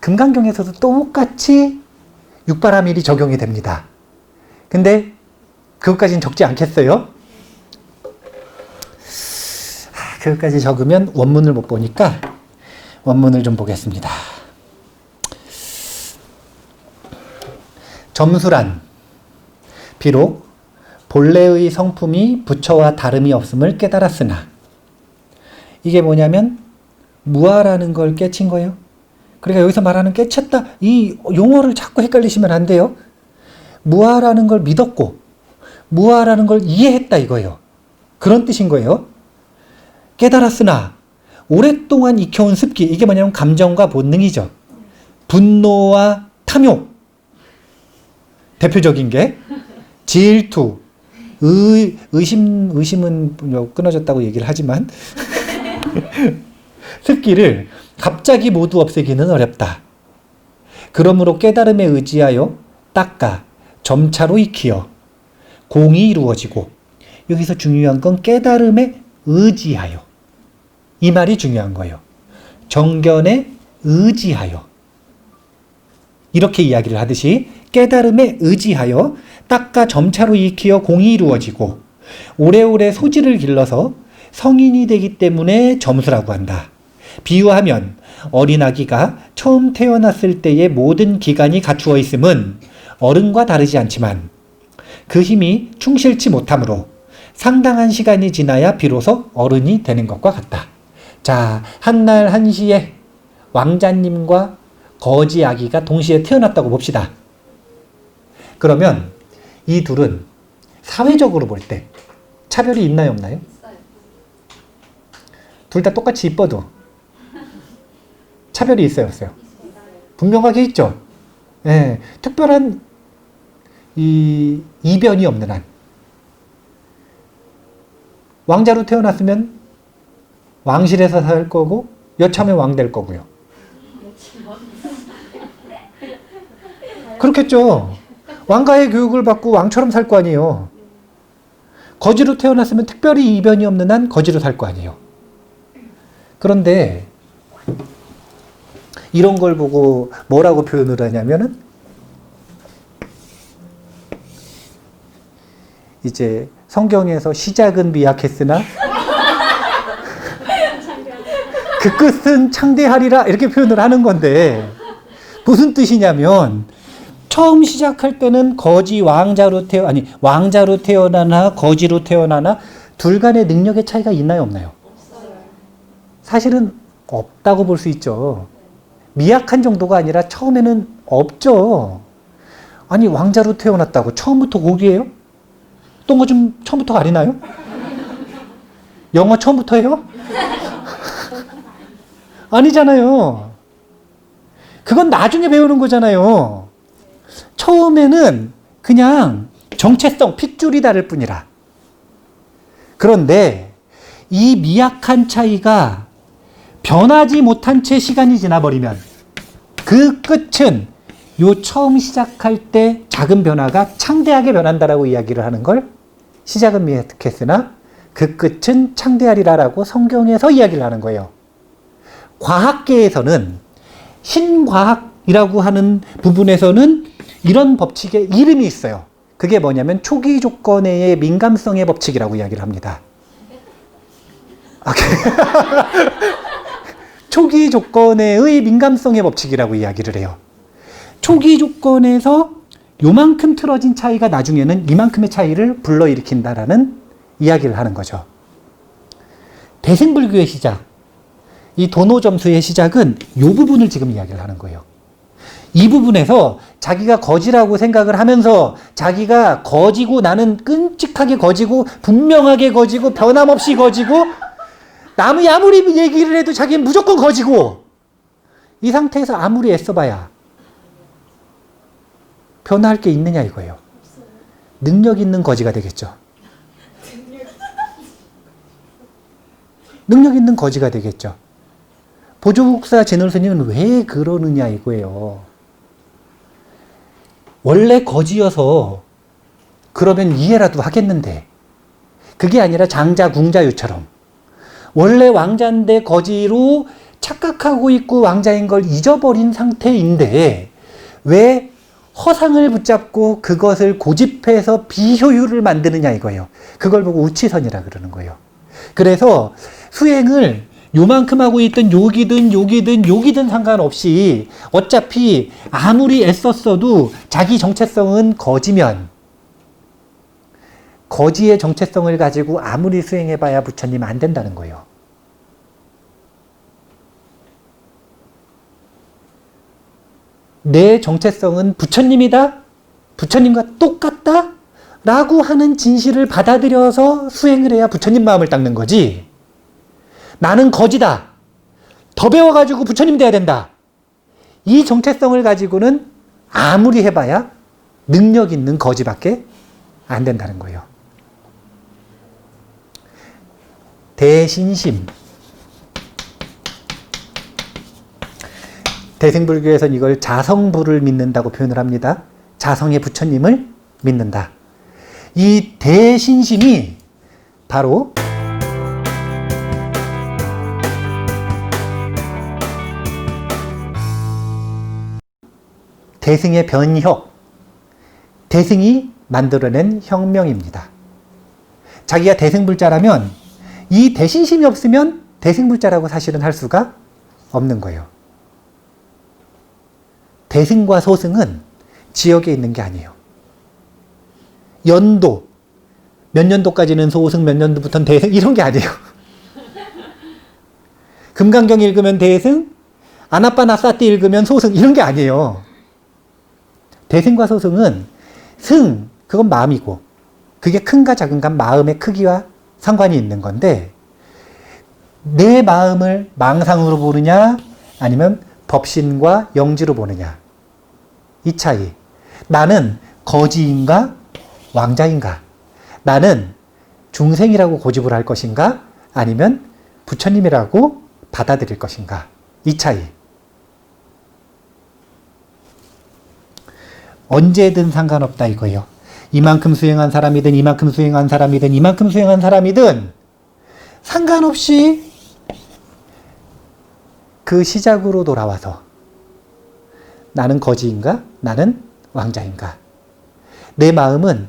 금강경에서도 똑같이 육바라밀이 적용이 됩니다. 근데 그것까지는 적지 않겠어요? 그것까지 적으면 원문을 못 보니까 원문을 좀 보겠습니다. 점수란 비록 본래의 성품이 부처와 다름이 없음을 깨달았으나 이게 뭐냐면 무아라는 걸 깨친 거예요. 그러니까 여기서 말하는 깨쳤다 이 용어를 자꾸 헷갈리시면 안 돼요. 무아라는 걸 믿었고 무아라는 걸 이해했다 이거예요. 그런 뜻인 거예요. 깨달았으나 오랫동안 익혀온 습기 이게 뭐냐면 감정과 본능이죠. 분노와 탐욕 대표적인 게 질투 의심은 끊어졌다고 얘기를 하지만 습기를 갑자기 모두 없애기는 어렵다. 그러므로 깨달음에 의지하여 닦아 점차로 익히어 공이 이루어지고 여기서 중요한 건 깨달음에 의지하여 이 말이 중요한 거예요. 정견에 의지하여 이렇게 이야기를 하듯이 깨달음에 의지하여 닦아 점차로 익히어 공이 이루어지고 오래오래 소질을 길러서 성인이 되기 때문에 점수라고 한다. 비유하면 어린아기가 처음 태어났을 때의 모든 기관이 갖추어 있음은 어른과 다르지 않지만 그 힘이 충실치 못하므로 상당한 시간이 지나야 비로소 어른이 되는 것과 같다. 자, 한날 한시에 왕자님과 거지 아기가 동시에 태어났다고 봅시다. 그러면 이 둘은 사회적으로 볼 때 차별이 있나요, 없나요? 둘 다 똑같이 이뻐도 차별이 있어요, 없어요? 분명하게 있죠. 예, 특별한 이변이 없는 한 왕자로 태어났으면 왕실에서 살 거고 여차하면 왕 될 거고요. 그렇겠죠. 왕가의 교육을 받고 왕처럼 살 거 아니에요. 거지로 태어났으면 특별히 이변이 없는 한 거지로 살 거 아니에요. 그런데 이런 걸 보고 뭐라고 표현을 하냐면은 이제 성경에서 시작은 미약했으나 그 끝은 창대하리라 이렇게 표현을 하는 건데 무슨 뜻이냐면 처음 시작할 때는 거지 왕자로 왕자로 태어나나 거지로 태어나나 둘 간의 능력의 차이가 있나요, 없나요? 사실은 없다고 볼 수 있죠. 미약한 정도가 아니라 처음에는 없죠. 아니, 왕자로 태어났다고 처음부터 고기예요? 똥거 좀 처음부터 가리나요? 영어 처음부터 해요? 아니잖아요. 그건 나중에 배우는 거잖아요. 처음에는 그냥 정체성, 핏줄이 다를 뿐이라. 그런데 이 미약한 차이가 변하지 못한 채 시간이 지나버리면 그 끝은 요 처음 시작할 때 작은 변화가 창대하게 변한다라고 이야기를 하는 걸 시작은 미약했으나 그 끝은 창대하리라라고 성경에서 이야기를 하는 거예요. 과학계에서는 신과학이라고 하는 부분에서는 이런 법칙의 이름이 있어요. 그게 뭐냐면 초기 조건의 민감성의 법칙이라고 이야기를 합니다. 초기 조건의 민감성의 법칙이라고 이야기를 해요. 초기 조건에서 요만큼 틀어진 차이가 나중에는 이만큼의 차이를 불러일으킨다라는 이야기를 하는 거죠. 대승불교의 시작, 이 도노점수의 시작은 이 부분을 지금 이야기를 하는 거예요. 이 부분에서 자기가 거지라고 생각을 하면서 자기가 거지고 나는 끔찍하게 거지고 분명하게 거지고 변함없이 거지고 남이 아무리 얘기를 해도 자기는 무조건 거지고 이 상태에서 아무리 애써봐야 변화할 게 있느냐 이거예요. 능력 있는 거지가 되겠죠. 능력 있는 거지가 되겠죠. 보조국사 진울스님은 왜 그러느냐 이거예요. 원래 거지여서 그러면 이해라도 하겠는데 그게 아니라 장자 궁자유처럼 원래 왕자인데 거지로 착각하고 있고 왕자인 걸 잊어버린 상태인데 왜 허상을 붙잡고 그것을 고집해서 비효율을 만드느냐 이거예요. 그걸 보고 우치선이라 그러는 거예요. 그래서 수행을 요만큼 하고 있든 욕이든 상관없이 어차피 아무리 애썼어도 자기 정체성은 거지면 거지의 정체성을 가지고 아무리 수행해봐야 부처님 안 된다는 거예요. 내 정체성은 부처님이다? 부처님과 똑같다? 라고 하는 진실을 받아들여서 수행을 해야 부처님 마음을 닦는 거지. 나는 거지다. 더 배워가지고 부처님 돼야 된다. 이 정체성을 가지고는 아무리 해봐야 능력 있는 거지밖에 안 된다는 거예요. 대신심. 대승불교에서는 이걸 자성부를 믿는다고 표현을 합니다. 자성의 부처님을 믿는다. 이 대신심이 바로 대승의 변혁, 대승이 만들어낸 혁명입니다. 자기가 대승불자라면 이 대신심이 없으면 대승불자라고 사실은 할 수가 없는 거예요. 대승과 소승은 지역에 있는 게 아니에요. 연도, 몇 년도까지는 소승, 몇 년도부터는 대승 이런 게 아니에요. 금강경 읽으면 대승, 아나빠나사띠 읽으면 소승 이런 게 아니에요. 대승과 소승은 승, 그건 마음이고 그게 큰가 작은가 마음의 크기와 상관이 있는 건데 내 마음을 망상으로 보느냐 아니면 법신과 영지로 보느냐 이 차이. 나는 거지인가 왕자인가? 나는 중생이라고 고집을 할 것인가 아니면 부처님이라고 받아들일 것인가? 이 차이. 언제든 상관없다 이거예요. 이만큼 수행한 사람이든 이만큼 수행한 사람이든 이만큼 수행한 사람이든 상관없이 그 시작으로 돌아와서 나는 거지인가? 나는 왕자인가? 내 마음은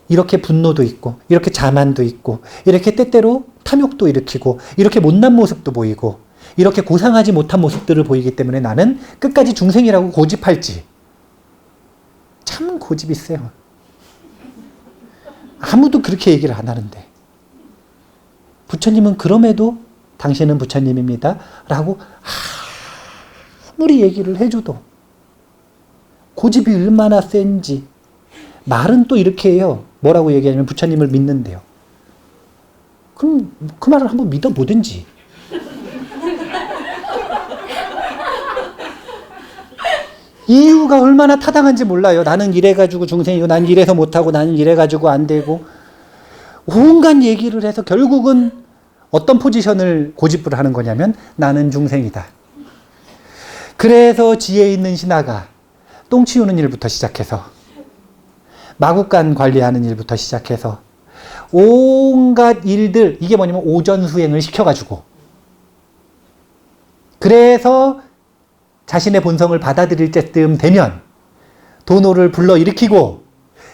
이렇게 분노도 있고 이렇게 자만도 있고 이렇게 때때로 탐욕도 일으키고 이렇게 못난 모습도 보이고 이렇게 고상하지 못한 모습들을 보이기 때문에 나는 끝까지 중생이라고 고집할지 참 고집이 세요. 아무도 그렇게 얘기를 안 하는데 부처님은 그럼에도 당신은 부처님입니다 라고 아무리 얘기를 해줘도 고집이 얼마나 센지. 말은 또 이렇게 해요. 뭐라고 얘기하냐면 부처님을 믿는데요. 그럼 그 말을 한번 믿어보든지. 이유가 얼마나 타당한지 몰라요. 나는 이래가지고 중생이고 난 이래서 못하고 나는 이래가지고 안 되고 온갖 얘기를 해서 결국은 어떤 포지션을 고집을 하는 거냐면 나는 중생이다. 그래서 지혜 있는 신하가 똥 치우는 일부터 시작해서 마구간 관리하는 일부터 시작해서 온갖 일들, 이게 뭐냐면 오전 수행을 시켜가지고 그래서 자신의 본성을 받아들일 때쯤 되면 도노를 불러일으키고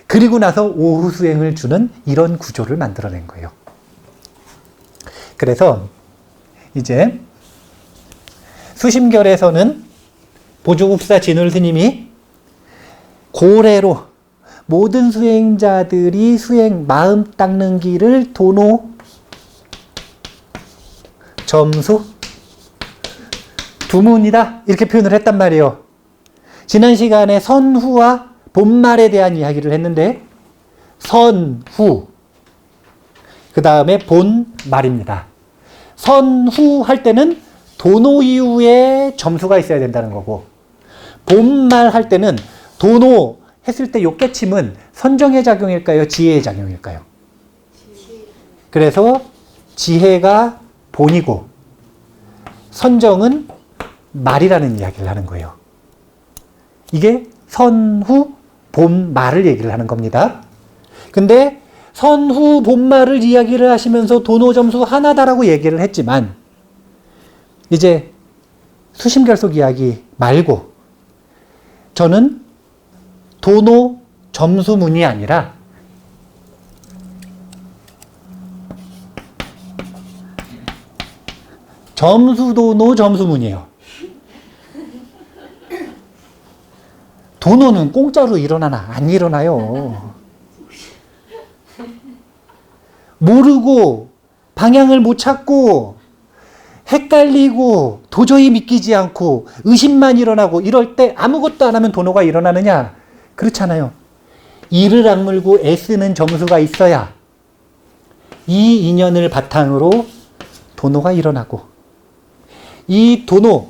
그리고 나서 오후 수행을 주는 이런 구조를 만들어낸 거예요. 그래서 이제 수심결에서는 보조국사 진울 스님이 고래로 모든 수행자들이 수행 마음 닦는 길을 도노, 점수, 두문이다 이렇게 표현을 했단 말이에요. 지난 시간에 선후와 본말에 대한 이야기를 했는데 선후 그 다음에 본말입니다. 선후 할 때는 도노 이후에 점수가 있어야 된다는 거고 본말 할 때는 도노 했을 때 요 깨침은 선정의 작용일까요? 지혜의 작용일까요? 그래서 지혜가 본이고 선정은 말이라는 이야기를 하는 거예요. 이게 선후 본말을 얘기를 하는 겁니다. 근데 선후 본말을 이야기를 하시면서 도노 점수 하나다라고 얘기를 했지만 이제 수심결속 이야기 말고 저는 도노 점수문이 아니라 점수도노 점수문이에요. 도노는 공짜로 일어나나? 안 일어나요. 모르고 방향을 못 찾고 헷갈리고 도저히 믿기지 않고 의심만 일어나고 이럴 때 아무것도 안 하면 도노가 일어나느냐? 그렇잖아요. 이를 악물고 애쓰는 점수가 있어야 이 인연을 바탕으로 도노가 일어나고 이 도노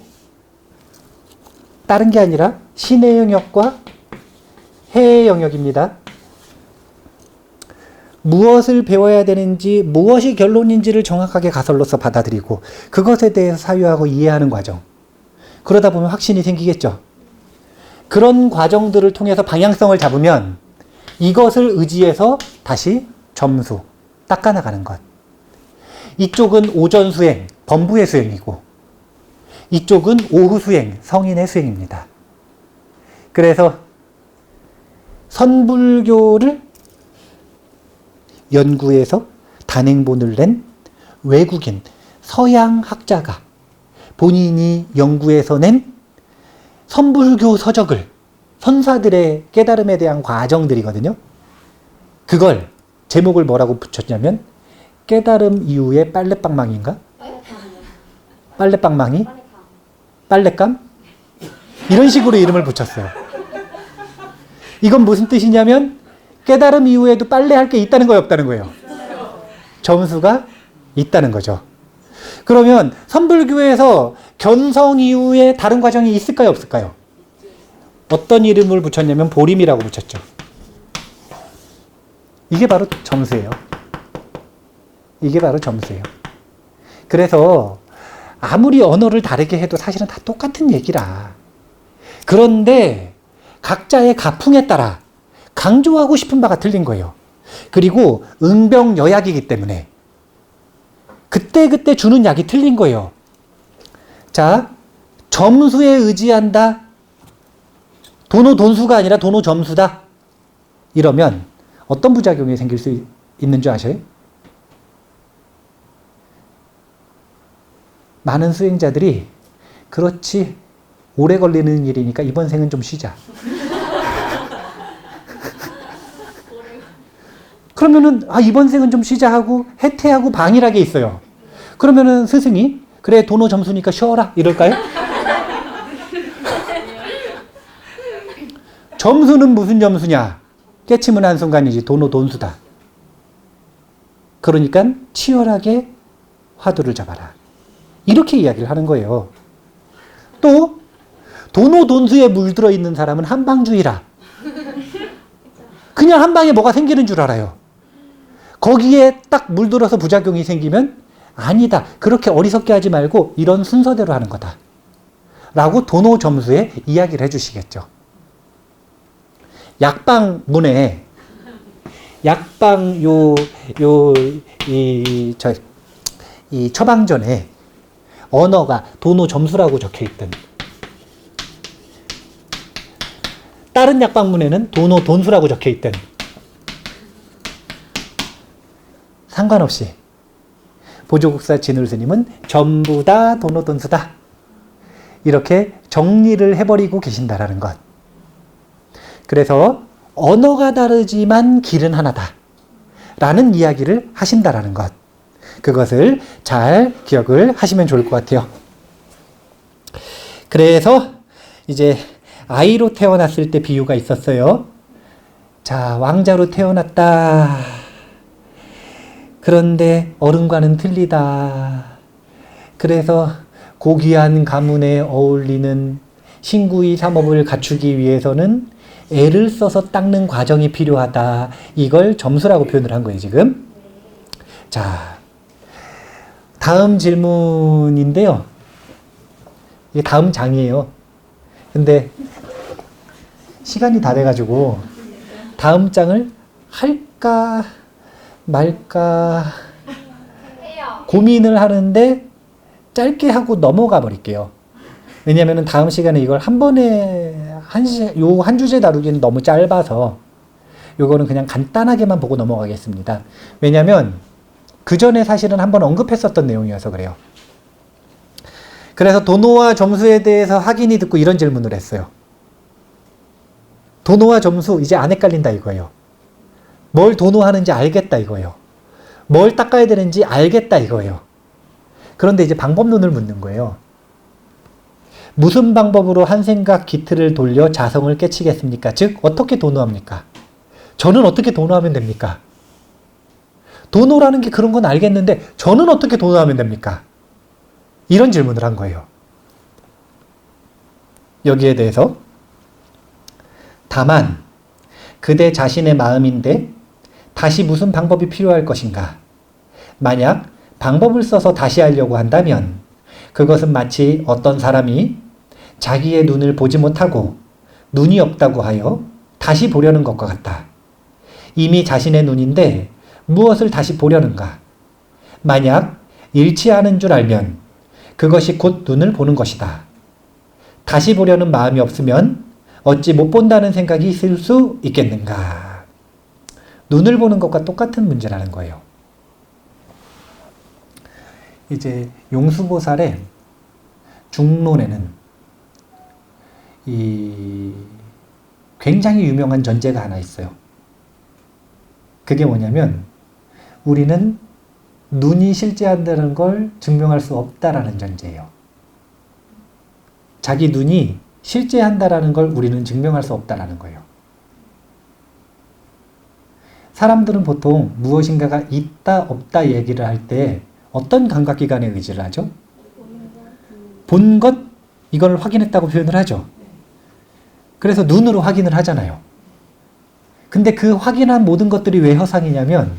다른 게 아니라 신의 영역과 해의 영역입니다. 무엇을 배워야 되는지 무엇이 결론인지를 정확하게 가설로서 받아들이고 그것에 대해서 사유하고 이해하는 과정. 그러다 보면 확신이 생기겠죠. 그런 과정들을 통해서 방향성을 잡으면 이것을 의지해서 다시 점수 닦아나가는 것. 이쪽은 오전 수행, 범부의 수행이고 이쪽은 오후 수행, 성인의 수행입니다. 그래서 선불교를 연구해서 단행본을 낸 외국인 서양 학자가 본인이 연구해서 낸 선불교 서적을 선사들의 깨달음에 대한 과정들이거든요. 그걸 제목을 뭐라고 붙였냐면 깨달음 이후의 빨래방망이인가? 빨래방망이? 빨랫감? 이런 식으로 이름을 붙였어요. 이건 무슨 뜻이냐면 깨달음 이후에도 빨래할 게 있다는 거예요, 없다는 거예요? 점수가 있다는 거죠. 그러면 선불교에서 견성 이후에 다른 과정이 있을까요, 없을까요? 어떤 이름을 붙였냐면 보림이라고 붙였죠. 이게 바로 점수예요. 이게 바로 점수예요. 그래서 아무리 언어를 다르게 해도 사실은 다 똑같은 얘기라. 그런데 각자의 가풍에 따라 강조하고 싶은 바가 틀린 거예요. 그리고 응병여약이기 때문에 그때그때 주는 약이 틀린 거예요. 자, 점수에 의지한다. 도노 돈수가 아니라 도노 점수다. 이러면 어떤 부작용이 생길 수 있는 줄 아셔요? 많은 수행자들이 그렇지 오래 걸리는 일이니까 이번 생은 좀 쉬자. 그러면은 이번 생은 좀 쉬자 하고 해태하고 방일하게 있어요. 그러면은 스승이 그래 도노 점수니까 쉬어라 이럴까요? 점수는 무슨 점수냐? 깨침은 한순간이지 도노 돈수다. 그러니까 치열하게 화두를 잡아라. 이렇게 이야기를 하는 거예요. 또 도노 돈수에 물들어 있는 사람은 한방주의라. 그냥 한 방에 뭐가 생기는 줄 알아요. 거기에 딱 물들어서 부작용이 생기면 아니다. 그렇게 어리석게 하지 말고 이런 순서대로 하는 거다. 라고 도노 점수에 이야기를 해주시겠죠. 약방문에 약방 이 처방전에 언어가 도노 점수라고 적혀있든 다른 약방문에는 도노 돈수라고 적혀있든 상관없이 보조국사 진울스님은 전부 다 도노 돈수다. 이렇게 정리를 해버리고 계신다라는 것. 그래서 언어가 다르지만 길은 하나다. 라는 이야기를 하신다라는 것. 그것을 잘 기억을 하시면 좋을 것 같아요. 그래서 이제 아이로 태어났을 때 비유가 있었어요. 자, 왕자로 태어났다. 그런데 어른과는 틀리다. 그래서 고귀한 가문에 어울리는 신구이 삼업을 갖추기 위해서는 애를 써서 닦는 과정이 필요하다. 이걸 점수라고 표현을 한 거예요, 지금. 자, 다음 질문인데요. 이게 다음 장이에요. 근데 시간이 다 돼가지고 다음 장을 할까 말까 고민을 하는데 짧게 하고 넘어가 버릴게요. 왜냐하면 다음 시간에 이걸 한 번에 한 주제 다루기는 너무 짧아서 요거는 그냥 간단하게만 보고 넘어가겠습니다. 왜냐하면 그 전에 사실은 한번 언급했었던 내용이어서 그래요. 그래서 도노와 점수에 대해서 확인이 듣고 이런 질문을 했어요. 도노와 점수 이제 안 헷갈린다 이거예요. 뭘 도노하는지 알겠다 이거예요. 뭘 닦아야 되는지 알겠다 이거예요. 그런데 이제 방법론을 묻는 거예요. 무슨 방법으로 한 생각 기틀을 돌려 자성을 깨치겠습니까? 즉 어떻게 도노합니까? 저는 어떻게 도노하면 됩니까? 도노라는 게 그런 건 알겠는데 저는 어떻게 도노하면 됩니까? 이런 질문을 한 거예요. 여기에 대해서 다만 그대 자신의 마음인데 다시 무슨 방법이 필요할 것인가? 만약 방법을 써서 다시 하려고 한다면 그것은 마치 어떤 사람이 자기의 눈을 보지 못하고 눈이 없다고 하여 다시 보려는 것과 같다. 이미 자신의 눈인데 무엇을 다시 보려는가? 만약 일치하는 줄 알면 그것이 곧 눈을 보는 것이다. 다시 보려는 마음이 없으면 어찌 못 본다는 생각이 있을 수 있겠는가? 눈을 보는 것과 똑같은 문제라는 거예요. 이제 용수보살의 중론에는 이 굉장히 유명한 전제가 하나 있어요. 그게 뭐냐면 우리는 눈이 실제한다는 걸 증명할 수 없다라는 전제예요. 자기 눈이 실제한다라는 걸 우리는 증명할 수 없다라는 거예요. 사람들은 보통 무엇인가가 있다 없다 얘기를 할 때 어떤 감각기관에 의지를 하죠? 본 것, 이걸 확인했다고 표현을 하죠. 그래서 눈으로 확인을 하잖아요. 근데 그 확인한 모든 것들이 왜 허상이냐면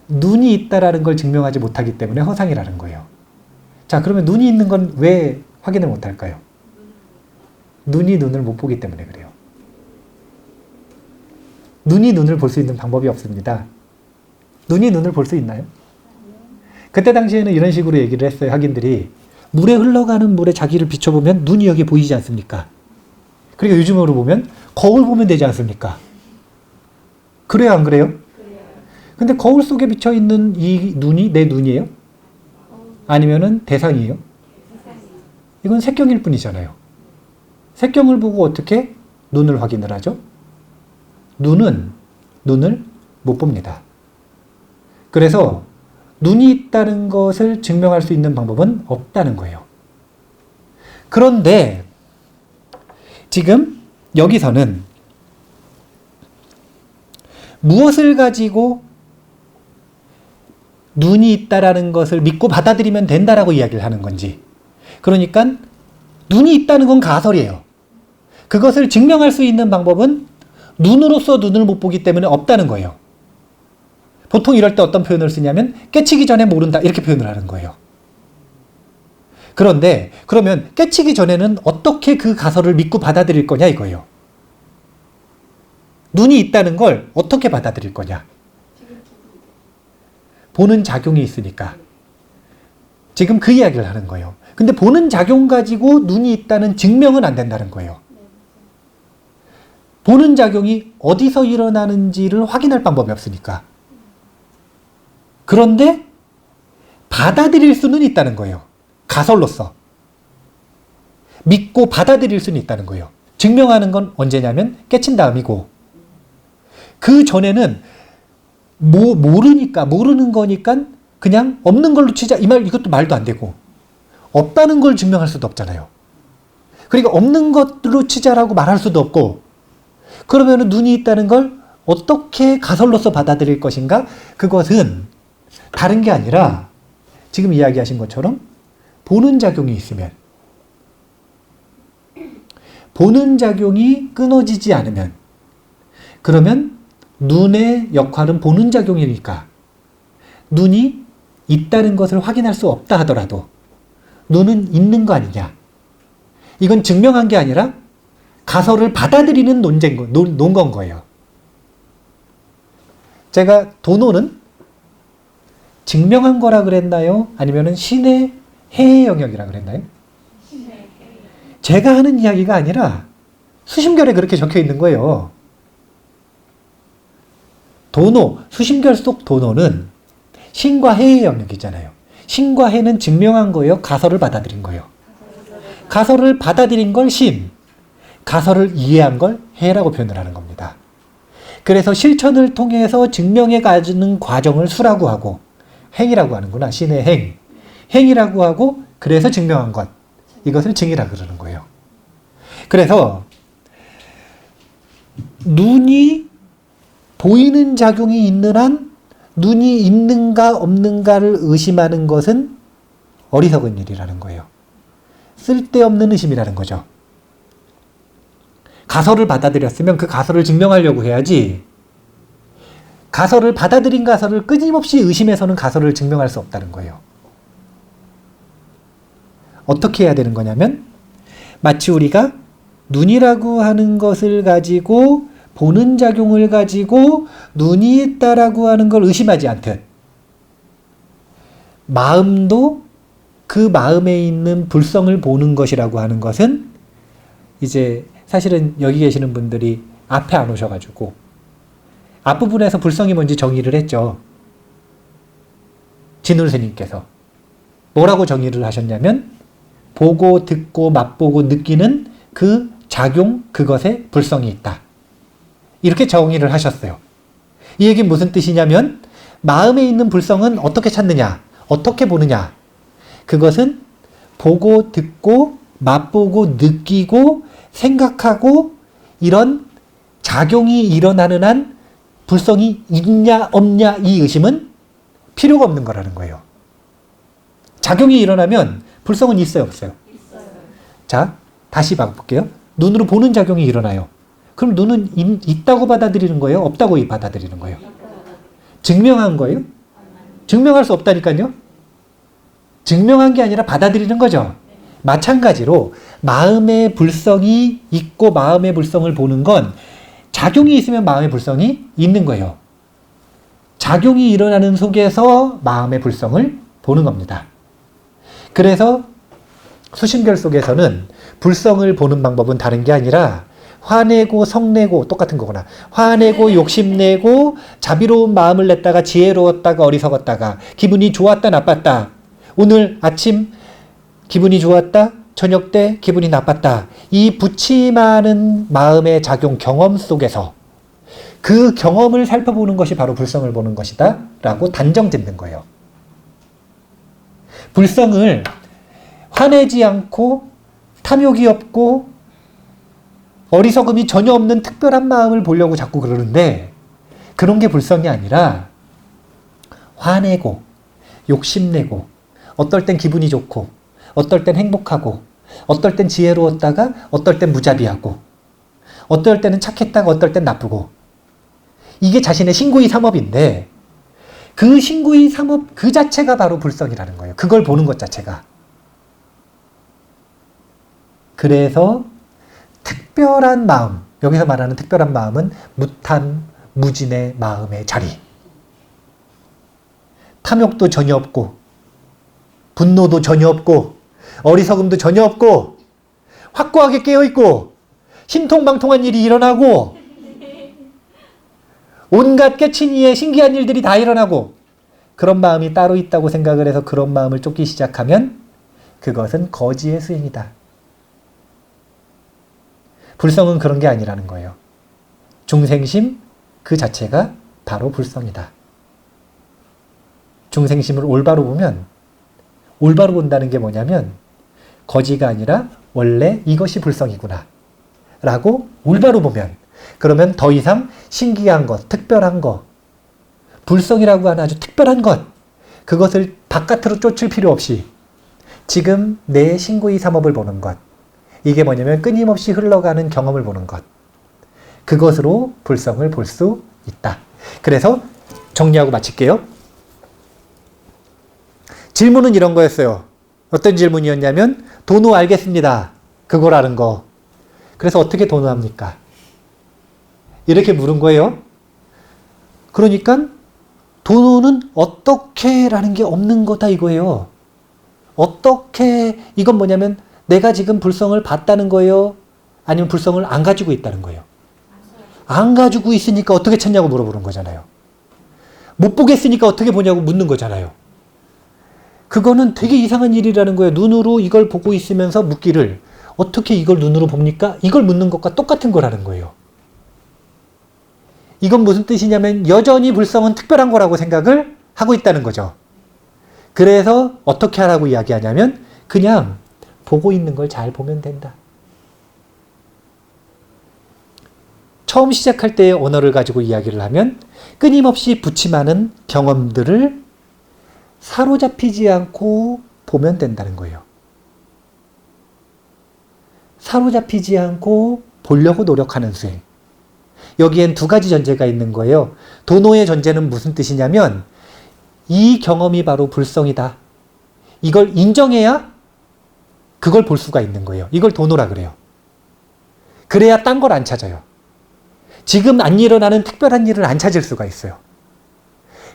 눈이 있다라는 걸 증명하지 못하기 때문에 허상이라는 거예요. 자, 그러면 눈이 있는 건 왜 확인을 못할까요? 눈이 눈을 못 보기 때문에 그래요. 눈이 눈을 볼 수 있는 방법이 없습니다. 눈이 눈을 볼 수 있나요? 그때 당시에는 이런 식으로 얘기를 했어요. 학인들이 물에 흘러가는 물에 자기를 비춰보면 눈이 여기 보이지 않습니까? 그리고 요즘으로 보면 거울 보면 되지 않습니까? 그래요, 안 그래요? 근데 거울 속에 비쳐있는 이 눈이 내 눈이에요? 아니면은 대상이에요? 이건 색경일 뿐이잖아요. 색경을 보고 어떻게 눈을 확인을 하죠? 눈은 눈을 못 봅니다. 그래서 눈이 있다는 것을 증명할 수 있는 방법은 없다는 거예요. 그런데 지금 여기서는 무엇을 가지고 눈이 있다라는 것을 믿고 받아들이면 된다라고 이야기를 하는 건지, 그러니까 눈이 있다는 건 가설이에요. 그것을 증명할 수 있는 방법은 눈으로서 눈을 못 보기 때문에 없다는 거예요. 보통 이럴 때 어떤 표현을 쓰냐면 깨치기 전에 모른다 이렇게 표현을 하는 거예요. 그런데 그러면 깨치기 전에는 어떻게 그 가설을 믿고 받아들일 거냐 이거예요. 눈이 있다는 걸 어떻게 받아들일 거냐. 보는 작용이 있으니까. 지금 그 이야기를 하는 거예요. 근데 보는 작용 가지고 눈이 있다는 증명은 안 된다는 거예요. 보는 작용이 어디서 일어나는지를 확인할 방법이 없으니까. 그런데 받아들일 수는 있다는 거예요. 가설로서. 믿고 받아들일 수는 있다는 거예요. 증명하는 건 언제냐면 깨친 다음이고, 그 전에는 모르는 거니까 그냥 없는 걸로 치자 이 말, 이것도 말도 안 되고, 없다는 걸 증명할 수도 없잖아요. 그러니까 없는 것으로 치자라고 말할 수도 없고, 그러면 눈이 있다는 걸 어떻게 가설로서 받아들일 것인가? 그것은 다른 게 아니라 지금 이야기하신 것처럼 보는 작용이 있으면, 보는 작용이 끊어지지 않으면, 그러면 눈의 역할은 보는 작용이니까 눈이 있다는 것을 확인할 수 없다 하더라도 눈은 있는 거 아니냐. 이건 증명한 게 아니라 가설을 받아들이는 논건 거예요. 제가 도노는 증명한 거라 그랬나요? 아니면 신의 해의 영역이라 그랬나요? 제가 하는 이야기가 아니라 수심결에 그렇게 적혀 있는 거예요. 도노, 수심결 속 도노는 신과 해의 영역이잖아요. 신과 해는 증명한 거예요? 가설을 받아들인 거예요? 가설을 받아들인 걸 신, 가설을 이해한 걸 해라고 표현을 하는 겁니다. 그래서 실천을 통해서 증명해 가는 과정을 수라고 하고, 행이라고 하는구나. 신의 행. 행이라고 하고, 그래서 증명한 것. 이것을 증이라고 그러는 거예요. 그래서 눈이 보이는 작용이 있는 한 눈이 있는가 없는가를 의심하는 것은 어리석은 일이라는 거예요. 쓸데없는 의심이라는 거죠. 가설을 받아들였으면 그 가설을 증명하려고 해야지, 가설을 받아들인 가설을 끊임없이 의심해서는 가설을 증명할 수 없다는 거예요. 어떻게 해야 되는 거냐면, 마치 우리가 눈이라고 하는 것을 가지고 보는 작용을 가지고 눈이 있다라고 하는 걸 의심하지 않듯, 마음도 그 마음에 있는 불성을 보는 것이라고 하는 것은, 이제 사실은 여기 계시는 분들이 앞에 안 오셔가지고 앞부분에서 불성이 뭔지 정의를 했죠. 진울 스님께서 뭐라고 정의를 하셨냐면, 보고 듣고 맛보고 느끼는 그 작용, 그것에 불성이 있다. 이렇게 정의를 하셨어요. 이 얘기는 무슨 뜻이냐면, 마음에 있는 불성은 어떻게 찾느냐, 어떻게 보느냐. 그것은 보고 듣고 맛보고 느끼고 생각하고 이런 작용이 일어나는 한 불성이 있냐 없냐, 이 의심은 필요가 없는 거라는 거예요. 작용이 일어나면 불성은 있어요, 없어요? 있어요. 자, 다시 볼게요. 눈으로 보는 작용이 일어나요. 그럼 눈은 있다고 받아들이는 거예요? 없다고 받아들이는 거예요? 증명한 거예요? 증명할 수 없다니까요? 증명한 게 아니라 받아들이는 거죠. 마찬가지로 마음의 불성이 있고 마음의 불성을 보는 건 작용이 있으면 마음의 불성이 있는 거예요. 작용이 일어나는 속에서 마음의 불성을 보는 겁니다. 그래서 수심결 속에서는 불성을 보는 방법은 다른 게 아니라 화내고 성내고, 똑같은 거구나. 화내고 욕심내고 자비로운 마음을 냈다가 지혜로웠다가 어리석었다가, 기분이 좋았다 나빴다, 오늘 아침 기분이 좋았다, 저녁 때 기분이 나빴다, 이 부침하는 마음의 작용 경험 속에서 그 경험을 살펴보는 것이 바로 불성을 보는 것이다 라고 단정 짓는 거예요. 불성을 화내지 않고 탐욕이 없고 어리석음이 전혀 없는 특별한 마음을 보려고 자꾸 그러는데, 그런 게 불성이 아니라 화내고 욕심내고 어떨 땐 기분이 좋고 어떨 땐 행복하고 어떨 땐 지혜로웠다가 어떨 땐 무자비하고 어떨 때는 착했다가 어떨 땐 나쁘고, 이게 자신의 신구이 삼업인데 그 신구이 삼업 그 자체가 바로 불성이라는 거예요. 그걸 보는 것 자체가. 그래서 특별한 마음, 여기서 말하는 특별한 마음은 무탐, 무진의 마음의 자리. 탐욕도 전혀 없고 분노도 전혀 없고 어리석음도 전혀 없고 확고하게 깨어있고 신통방통한 일이 일어나고 온갖 깨친 이에 신기한 일들이 다 일어나고, 그런 마음이 따로 있다고 생각을 해서 그런 마음을 쫓기 시작하면 그것은 거지의 수행이다. 불성은 그런 게 아니라는 거예요. 중생심 그 자체가 바로 불성이다. 중생심을 올바로 보면, 올바로 본다는 게 뭐냐면 거지가 아니라 원래 이것이 불성이구나 라고 올바로 보면, 그러면 더 이상 신기한 것, 특별한 것, 불성이라고 하는 아주 특별한 것, 그것을 바깥으로 쫓을 필요 없이 지금 내 신구이 삼업을 보는 것, 이게 뭐냐면 끊임없이 흘러가는 경험을 보는 것, 그것으로 불성을 볼 수 있다. 그래서 정리하고 마칠게요. 질문은 이런 거였어요. 어떤 질문이었냐면 도노 알겠습니다. 그걸 아는 거. 그래서 어떻게 도노합니까? 이렇게 물은 거예요. 그러니까 도노는 어떻게 라는 게 없는 거다 이거예요. 어떻게, 이건 뭐냐면 내가 지금 불성을 봤다는 거예요? 아니면 불성을 안 가지고 있다는 거예요? 안 가지고 있으니까 어떻게 찾냐고 물어보는 거잖아요. 못 보겠으니까 어떻게 보냐고 묻는 거잖아요. 그거는 되게 이상한 일이라는 거예요. 눈으로 이걸 보고 있으면서 묻기를 어떻게 이걸 눈으로 봅니까? 이걸 묻는 것과 똑같은 거라는 거예요. 이건 무슨 뜻이냐면 여전히 불성은 특별한 거라고 생각을 하고 있다는 거죠. 그래서 어떻게 하라고 이야기하냐면 그냥 보고 있는 걸 잘 보면 된다. 처음 시작할 때의 언어를 가지고 이야기를 하면 끊임없이 부침하는 경험들을 사로잡히지 않고 보면 된다는 거예요. 사로잡히지 않고 보려고 노력하는 수행. 여기엔 두 가지 전제가 있는 거예요. 도노의 전제는 무슨 뜻이냐면 이 경험이 바로 불성이다. 이걸 인정해야 그걸 볼 수가 있는 거예요. 이걸 도노라 그래요. 그래야 딴 걸 안 찾아요. 지금 안 일어나는 특별한 일을 안 찾을 수가 있어요.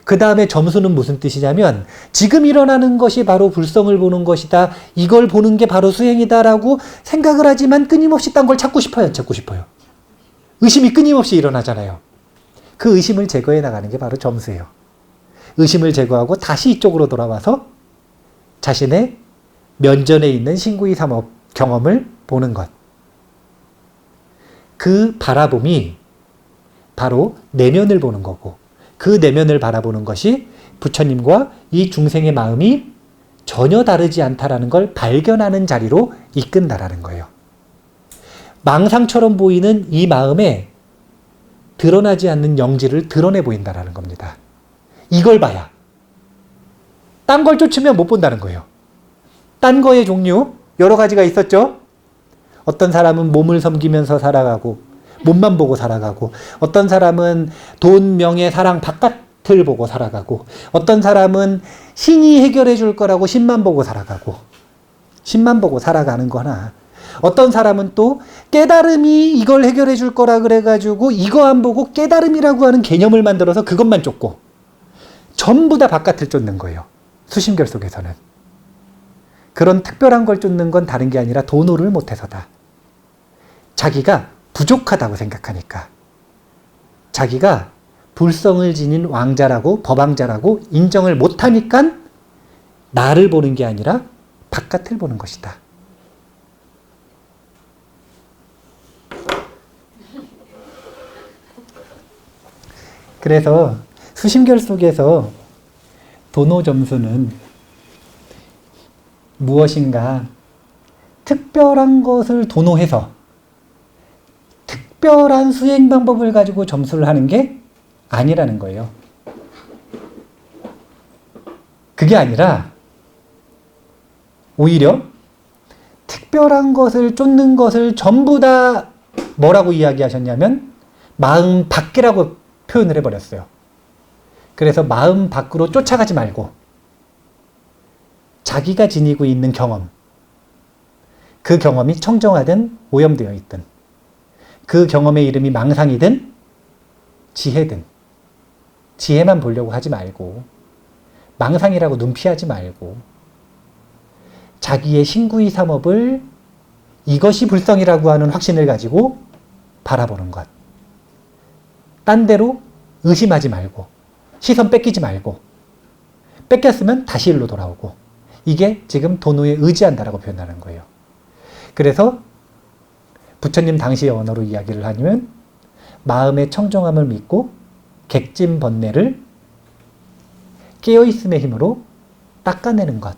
그 다음에 점수는 무슨 뜻이냐면 지금 일어나는 것이 바로 불성을 보는 것이다. 이걸 보는 게 바로 수행이다 라고 생각을 하지만 끊임없이 딴 걸 찾고 싶어요? 안 찾고 싶어요? 의심이 끊임없이 일어나잖아요. 그 의심을 제거해 나가는 게 바로 점수예요. 의심을 제거하고 다시 이쪽으로 돌아와서 자신의 면전에 있는 신구이 삼업 경험을 보는 것. 그 바라봄이 바로 내면을 보는 거고, 그 내면을 바라보는 것이 부처님과 이 중생의 마음이 전혀 다르지 않다라는 걸 발견하는 자리로 이끈다라는 거예요. 망상처럼 보이는 이 마음에 드러나지 않는 영지를 드러내 보인다라는 겁니다. 이걸 봐야. 딴 걸 쫓으면 못 본다는 거예요. 딴 거의 종류 여러 가지가 있었죠. 어떤 사람은 몸을 섬기면서 살아가고 몸만 보고 살아가고, 어떤 사람은 돈, 명예, 사랑 바깥을 보고 살아가고, 어떤 사람은 신이 해결해 줄 거라고 신만 보고 살아가고, 신만 보고 살아가는 거나, 어떤 사람은 또 깨달음이 이걸 해결해 줄 거라 그래가지고 이거 안 보고 깨달음이라고 하는 개념을 만들어서 그것만 쫓고, 전부 다 바깥을 쫓는 거예요. 수심결 속에서는. 그런 특별한 걸 쫓는 건 다른 게 아니라 도노를 못해서다. 자기가 부족하다고 생각하니까. 자기가 불성을 지닌 왕자라고 법왕자라고 인정을 못하니까 나를 보는 게 아니라 바깥을 보는 것이다. 그래서 수심결 속에서 도노 점수는 무엇인가 특별한 것을 도노해서 특별한 수행 방법을 가지고 점수를 하는 게 아니라는 거예요. 그게 아니라 오히려 특별한 것을 쫓는 것을 전부 다 뭐라고 이야기하셨냐면 마음 밖이라고 표현을 해버렸어요. 그래서 마음 밖으로 쫓아가지 말고 자기가 지니고 있는 경험, 그 경험이 청정하든 오염되어 있든 그 경험의 이름이 망상이든 지혜든 지혜만 보려고 하지 말고 망상이라고 눈 피하지 말고 자기의 신구의 삼업을 이것이 불성이라고 하는 확신을 가지고 바라보는 것. 딴 데로 의심하지 말고 시선 뺏기지 말고 뺏겼으면 다시 일로 돌아오고 이게 지금 도노에 의지한다라고 표현하는 거예요. 그래서 부처님 당시의 언어로 이야기를 하면 마음의 청정함을 믿고 객진번뇌를 깨어있음의 힘으로 닦아내는 것.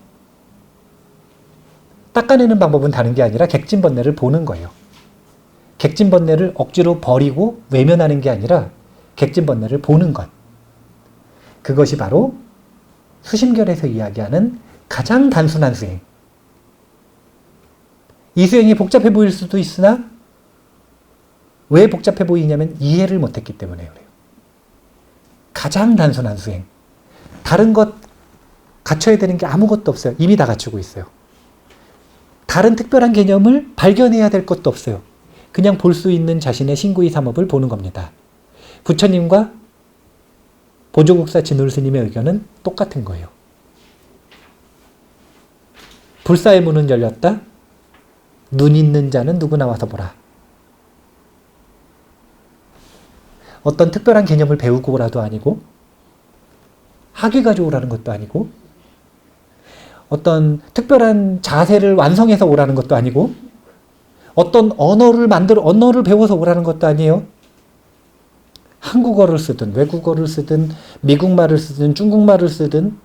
닦아내는 방법은 다른 게 아니라 객진번뇌를 보는 거예요. 객진번뇌를 억지로 버리고 외면하는 게 아니라 객진번뇌를 보는 것. 그것이 바로 수심결에서 이야기하는 가장 단순한 수행. 이 수행이 복잡해 보일 수도 있으나 왜 복잡해 보이냐면 이해를 못했기 때문에 그래요. 가장 단순한 수행. 다른 것 갖춰야 되는 게 아무것도 없어요. 이미 다 갖추고 있어요. 다른 특별한 개념을 발견해야 될 것도 없어요. 그냥 볼 수 있는 자신의 신구의 삼업을 보는 겁니다. 부처님과 보조국사 진울스님의 의견은 똑같은 거예요. 불사의 문은 열렸다. 눈 있는 자는 누구나 와서 보라. 어떤 특별한 개념을 배우고 오라도 아니고 학위 가지고 오라는 것도 아니고 어떤 특별한 자세를 완성해서 오라는 것도 아니고 어떤 언어를 배워서 오라는 것도 아니에요. 한국어를 쓰든 외국어를 쓰든 미국말을 쓰든 중국말을 쓰든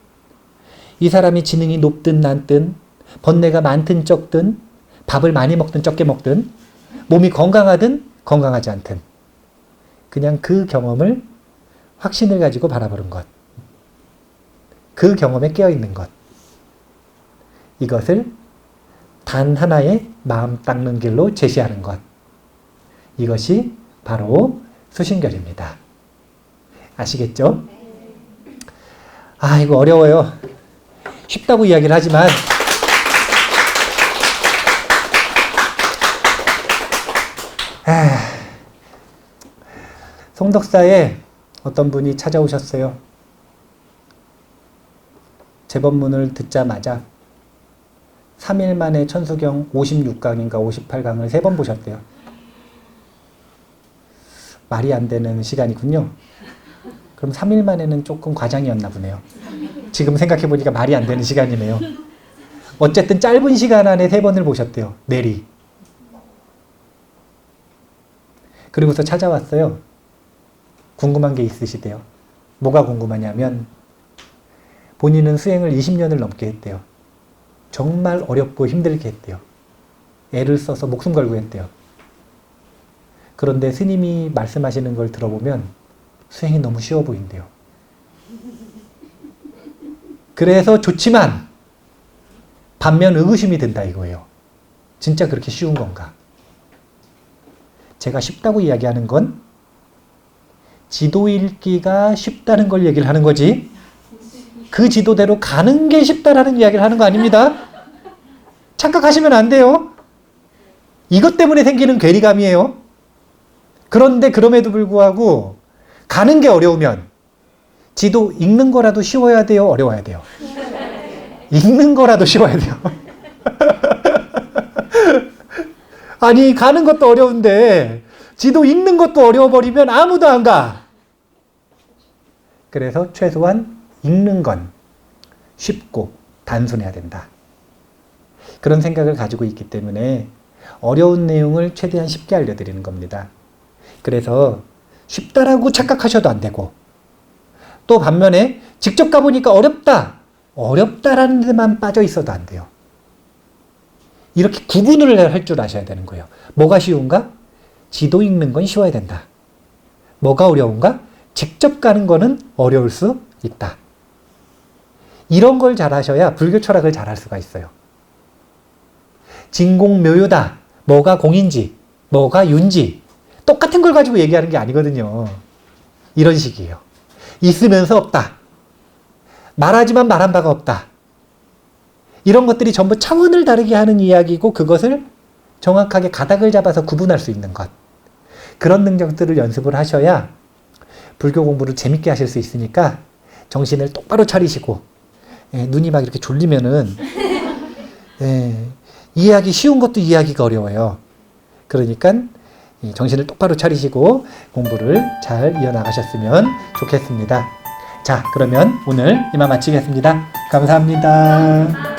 이 사람이 지능이 높든 낮든 번뇌가 많든 적든 밥을 많이 먹든 적게 먹든 몸이 건강하든 건강하지 않든 그냥 그 경험을 확신을 가지고 바라보는 것. 그 경험에 깨어있는 것. 이것을 단 하나의 마음 닦는 길로 제시하는 것. 이것이 바로 수심결입니다. 아시겠죠? 아, 이거 어려워요. 쉽다고 이야기를 하지만 송덕사에 어떤 분이 찾아오셨어요. 재법문을 듣자마자 3일 만에 천수경 56강인가 58강을 3번 보셨대요. 말이 안 되는 시간이군요. 그럼 3일 만에는 조금 과장이었나 보네요. 지금 생각해보니까 말이 안 되는 시간이네요. 어쨌든 짧은 시간 안에 3번을 보셨대요. 내리. 그리고서 찾아왔어요. 궁금한 게 있으시대요. 뭐가 궁금하냐면 본인은 수행을 20년을 넘게 했대요. 정말 어렵고 힘들게 했대요. 애를 써서 목숨 걸고 했대요. 그런데 스님이 말씀하시는 걸 들어보면 수행이 너무 쉬워 보인대요. 그래서 좋지만 반면 의구심이 든다 이거예요. 진짜 그렇게 쉬운 건가? 제가 쉽다고 이야기하는 건 지도 읽기가 쉽다는 걸 얘기를 하는 거지 그 지도대로 가는 게 쉽다라는 이야기를 하는 거 아닙니다. 착각하시면 안 돼요. 이것 때문에 생기는 괴리감이에요. 그런데 그럼에도 불구하고 가는 게 어려우면 지도 읽는 거라도 쉬워야 돼요? 어려워야 돼요? 읽는 거라도 쉬워야 돼요. 아니 가는 것도 어려운데 지도 읽는 것도 어려워버리면 아무도 안 가. 그래서 최소한 읽는 건 쉽고 단순해야 된다. 그런 생각을 가지고 있기 때문에 어려운 내용을 최대한 쉽게 알려드리는 겁니다. 그래서 쉽다라고 착각하셔도 안 되고 또 반면에 직접 가보니까 어렵다라는 데만 빠져 있어도 안 돼요. 이렇게 구분을 할 줄 아셔야 되는 거예요. 뭐가 쉬운가? 지도 읽는 건 쉬워야 된다. 뭐가 어려운가? 직접 가는 거는 어려울 수 있다. 이런 걸 잘 하셔야 불교 철학을 잘 할 수가 있어요. 진공묘유다. 뭐가 공인지, 뭐가 윤지. 똑같은 걸 가지고 얘기하는 게 아니거든요. 이런 식이에요. 있으면서 없다. 말하지만 말한 바가 없다. 이런 것들이 전부 차원을 다르게 하는 이야기고 그것을 정확하게 가닥을 잡아서 구분할 수 있는 것. 그런 능력들을 연습을 하셔야 불교 공부를 재밌게 하실 수 있으니까 정신을 똑바로 차리시고 눈이 막 이렇게 졸리면은 이해하기 쉬운 것도 이해하기가 어려워요. 그러니까 정신을 똑바로 차리시고 공부를 잘 이어나가셨으면 좋겠습니다. 자, 그러면 오늘 이만 마치겠습니다. 감사합니다.